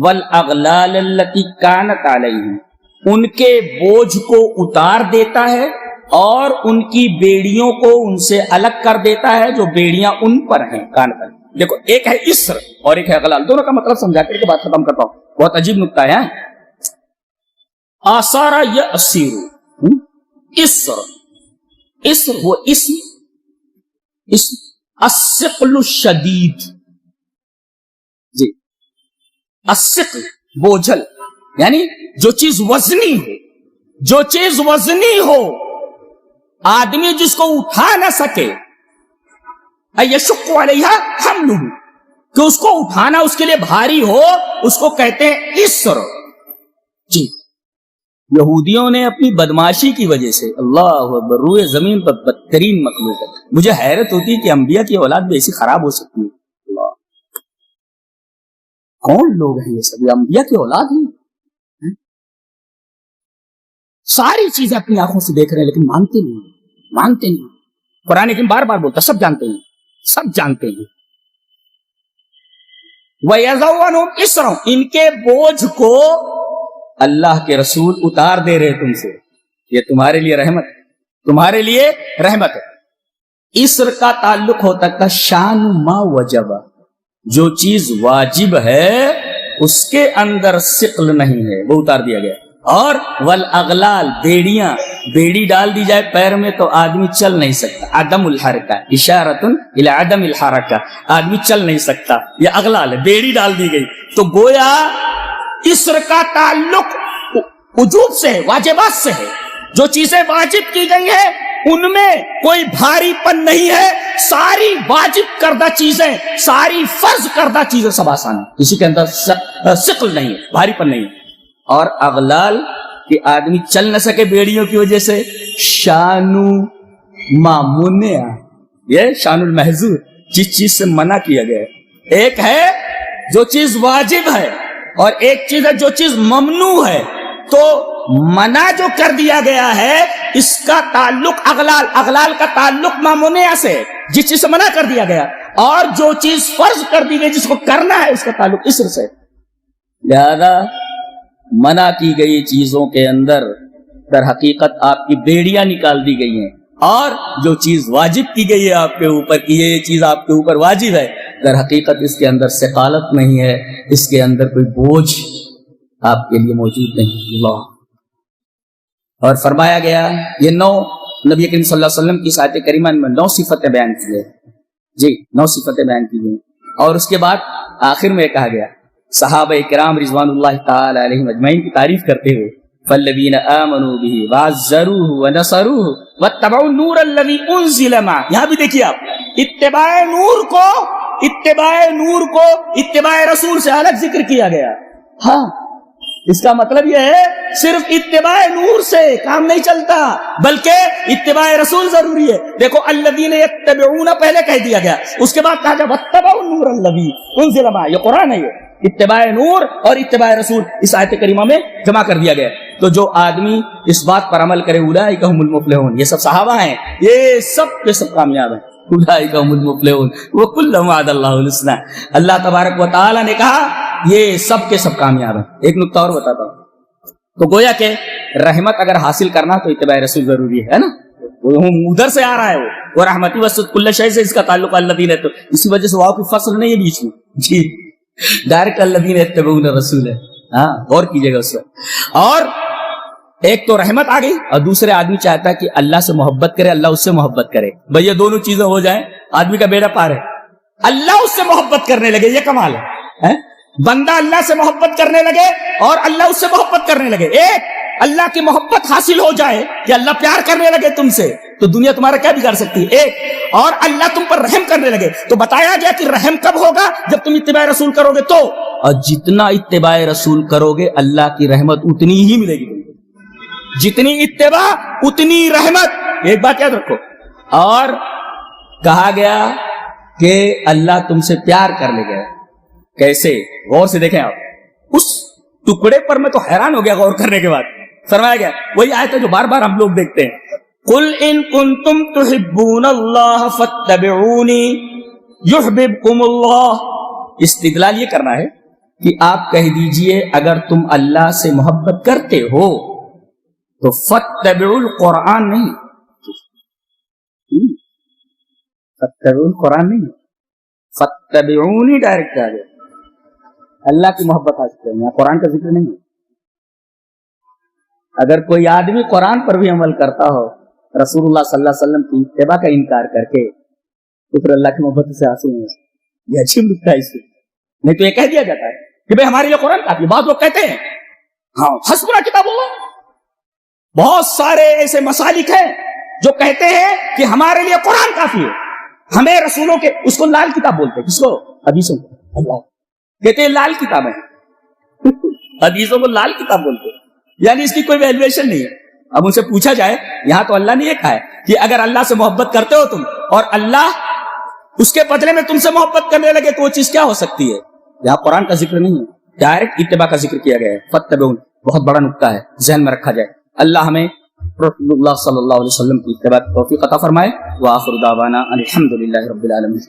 وَالْأَغْلَالَ الَّتِي كَانَتْ عَلَيْهِمْ، ان کے بوجھ کو اتار دیتا ہے اور ان کی بیڑیوں کو ان سے الگ کر دیتا ہے جو بیڑیاں ان پر ہیں، کان پر۔ دیکھو، ایک ہے اسر اور ایک ہے اغلال، دونوں کا مطلب سمجھا کر کے بات ختم کرتا ہوں، بہت عجیب نکتہ ہے۔ آثار یأسر، اسر وہ اسم الثقل الشدید، جی الثقل بوجھل، یعنی جو چیز وزنی ہو، جو چیز وزنی ہو، آدمی جس کو اٹھا نہ سکے، یشق علیہا حملہ، کہ اس کو اٹھانا اس کے لیے بھاری ہو، اس کو کہتے ہیں اسر۔ جی، یہودیوں نے اپنی بدماشی کی وجہ سے، اللہ اکبر، روئے زمین پر بدترین مخلوق ہے۔ مجھے حیرت ہوتی ہے کہ انبیاء کی اولاد بھی ایسی خراب ہو سکتی ہے۔ اللہ، کون لوگ ہیں یہ سب؟ انبیاء کی اولاد ہیں، ساری چیزیں اپنی آنکھوں سے دیکھ رہے ہیں لیکن مانتے نہیں۔ قرآن حکیم بار بار بولتا، سب جانتے ہیں، سب جانتے ہیں۔ وَيَضَعُ عَنْهُمْ إِصْرَهُمْ، ان کے بوجھ کو اللہ کے رسول اتار دے رہے تم سے، یہ تمہارے لیے رحمت ہے، تمہارے لیے رحمت ہے۔ اسر کا تعلق ہوتا تھا شان ما وجب، جو چیز واجب ہے اس کے اندر ثقل نہیں ہے، وہ اتار دیا گیا۔ اور والاغلال، بیڑیاں، بیڑی ڈال دی جائے پیر میں تو آدمی چل نہیں سکتا، عدم الحرکہ، اشارۃ الی عدم الحرکہ، آدمی چل نہیں سکتا، یہ اغلال ہے، بیڑی ڈال دی گئی۔ تو گویا اسر کا تعلق وجوب سے ہے، واجبات سے ہے، جو چیزیں واجب کی گئی ہیں ان میں کوئی بھاری پن نہیں ہے، ساری واجب کردہ چیزیں، ساری فرض کردہ چیزیں سب آسان ہیں، کسی کے اندر ثقل نہیں ہے، بھاری پن نہیں ہے۔ اور اغلال کہ آدمی چل نہ سکے بیڑیوں کی وجہ سے، شانو مامونیا، یہ شان المحظور، جس چیز سے منع کیا گیا ہے۔ ایک ہے جو چیز واجب ہے اور ایک چیز ہے جو چیز ممنوع ہے، تو منع جو کر دیا گیا ہے اس کا تعلق اغلال کا تعلق مامونیا سے، جس چیز سے منع کر دیا گیا، اور جو چیز فرض کر دی گئی جس کو کرنا ہے اس کا تعلق اسر سے۔ لہذا منع کی گئی چیزوں کے اندر در حقیقت آپ کی بیڑیاں نکال دی گئی ہیں، اور جو چیز واجب کی گئی ہے آپ کے اوپر کہ یہ چیز آپ کے اوپر واجب ہے، در حقیقت اس کے اندر ثقالت نہیں ہے، اس کے اندر کوئی بوجھ آپ کے لیے موجود نہیں۔ اللہ، اور فرمایا گیا، یہ 9 نبی کریم صلی اللہ علیہ وسلم کی آیت کریمہ میں 9 صفتیں بیان کی ہیں، جی 9 صفتیں بیان کی گئی، اور اس کے بعد آخر میں کہا گیا صحابہ کرام رضوان اللہ تعالی علیہم اجمعین کی تعریف کرتے ہوئے، فالذین آمنوا بہ وعزروہ ونصروہ واتبعوا النور الذی انزل معہ۔ یہاں بھی دیکھیے آپ، اتباع نور کو اتباع رسول سے الگ ذکر کیا گیا۔ ہاں، اس کا مطلب یہ ہے صرف اتباع نور سے کام نہیں چلتا، بلکہ اتباع رسول ضروری ہے۔ دیکھو الذین یتبعون پہلے کہہ دیا گیا، اس کے بعد کہا گیا واتبعوا النور الذی انزل معہ، یہ قرآن ہے، یہ اتباع نور اور اتباع رسول اس آیت کریمہ میں جمع کر دیا گیا۔ تو جو آدمی اس بات پر عمل کرے، اولئک هم المفلحون، یہ سب صحابہ ہیں، یہ سب کے سب کامیاب ہیں، اولئک هم المفلحون وکلا وعد اللہ الحسنی۔ اللہ تبارک و تعالی نے کہا یہ سب کے سب کامیاب ہیں۔ ایک نکتہ اور بتاتا ہوں، تو گویا کہ رحمت اگر حاصل کرنا تو اتباع رسول ضروری ہے نا، وہ ادھر سے آ رہا ہے، وہ رحمتی وسط کل شیء سے اس کا تعلق الذین، تو اسی وجہ سے واو کی فصل نہیں ہے بیچ میں، جی ڈائریکٹ الذین یتبعون الرسول ہے۔ ہاں، غور کیجئے گا اس وقت۔ اور ایک تو رحمت آ گئی، اور دوسرے آدمی چاہتا ہے کہ اللہ سے محبت کرے، اللہ اس سے محبت کرے، بھئی یہ دونوں چیزیں ہو جائیں، آدمی کا بیڑا پار ہے۔ اللہ اس سے محبت کرنے لگے، یہ کمال ہے، بندہ اللہ سے محبت کرنے لگے اور اللہ اس سے محبت کرنے لگے۔ ایک اللہ کی محبت حاصل ہو جائے کہ اللہ پیار کرنے لگے تم سے، تو دنیا تمہارا کیا بگاڑ سکتی ہے؟ ایک اور اللہ تم پر رحم کرنے لگے، تو بتایا گیا کہ رحم کب ہوگا؟ جب تم اتباع رسول کرو گے تو، اور جتنا اتباع رسول کرو گے اللہ کی رحمت اتنی ہی ملے گی، جتنی اتباع اتنی رحمت، ایک بات یاد رکھو۔ اور کہا گیا کہ اللہ تم سے پیار کر لے گا، کیسے؟ غور سے دیکھیں آپ، ٹکڑے پر میں تو حیران ہو گیا غور کرنے کے بعد. فرمایا گیا وہی آیت ہے جو بار بار ہم لوگ دیکھتے ہیں, قل ان کنتم تحبون اللہ فاتبعونی یحببکم اللہ. استدلال یہ کرنا ہے کہ آپ کہہ دیجئے اگر تم اللہ سے محبت کرتے ہو تو فاتبعوا القرآن نہیں, فاتبعوا القرآن نہیں, فاتبعونی ڈائریکٹ آ گیا. اللہ کی محبت حاصل کریں, یہاں قرآن کا ذکر نہیں ہے. اگر کوئی آدمی قرآن پر بھی عمل کرتا ہو رسول اللہ صلی اللہ علیہ وسلم کی اتباع کا انکار کر کے تو پھر اللہ کی محبت سے حاصل نہیں. یہ عجیب نکتا ہے اس سے. نہیں تو یہ کہہ دیا جاتا ہے کہ بھائی ہمارے لیے قرآن کافی. بعض لوگ کہتے ہیں ہاں حسبنا کتاب اللہ. بہت سارے ایسے مسالک ہیں جو کہتے ہیں کہ ہمارے لیے قرآن کافی ہے, ہمیں رسولوں کے, اس کو لال کتاب بولتے ہیں, کس کو, حدیثوں کو. اللہ کہتے ہیں لال کتاب ہے, حدیثوں کو لال کتاب بولتے ہیں, یعنی اس کی کوئی ویلیویشن نہیں ہے. اب ان سے پوچھا جائے یہاں تو اللہ نے یہ کہا ہے کہ اگر اللہ سے محبت کرتے ہو تم اور اللہ اس کے بدلے میں تم سے محبت کرنے لگے تو وہ چیز کیا ہو سکتی ہے. یہاں قرآن کا ذکر نہیں ہے, ڈائریکٹ اتباع کا ذکر کیا گیا ہے. فتبعون بہت بڑا نکتہ ہے, ذہن میں رکھا جائے. اللہ ہمیں رسول اللہ صلی اللہ علیہ وسلم کی اتباع کی توفیق عطا فرمائے. وآخر دعوانا الحمدللہ رب العالمین.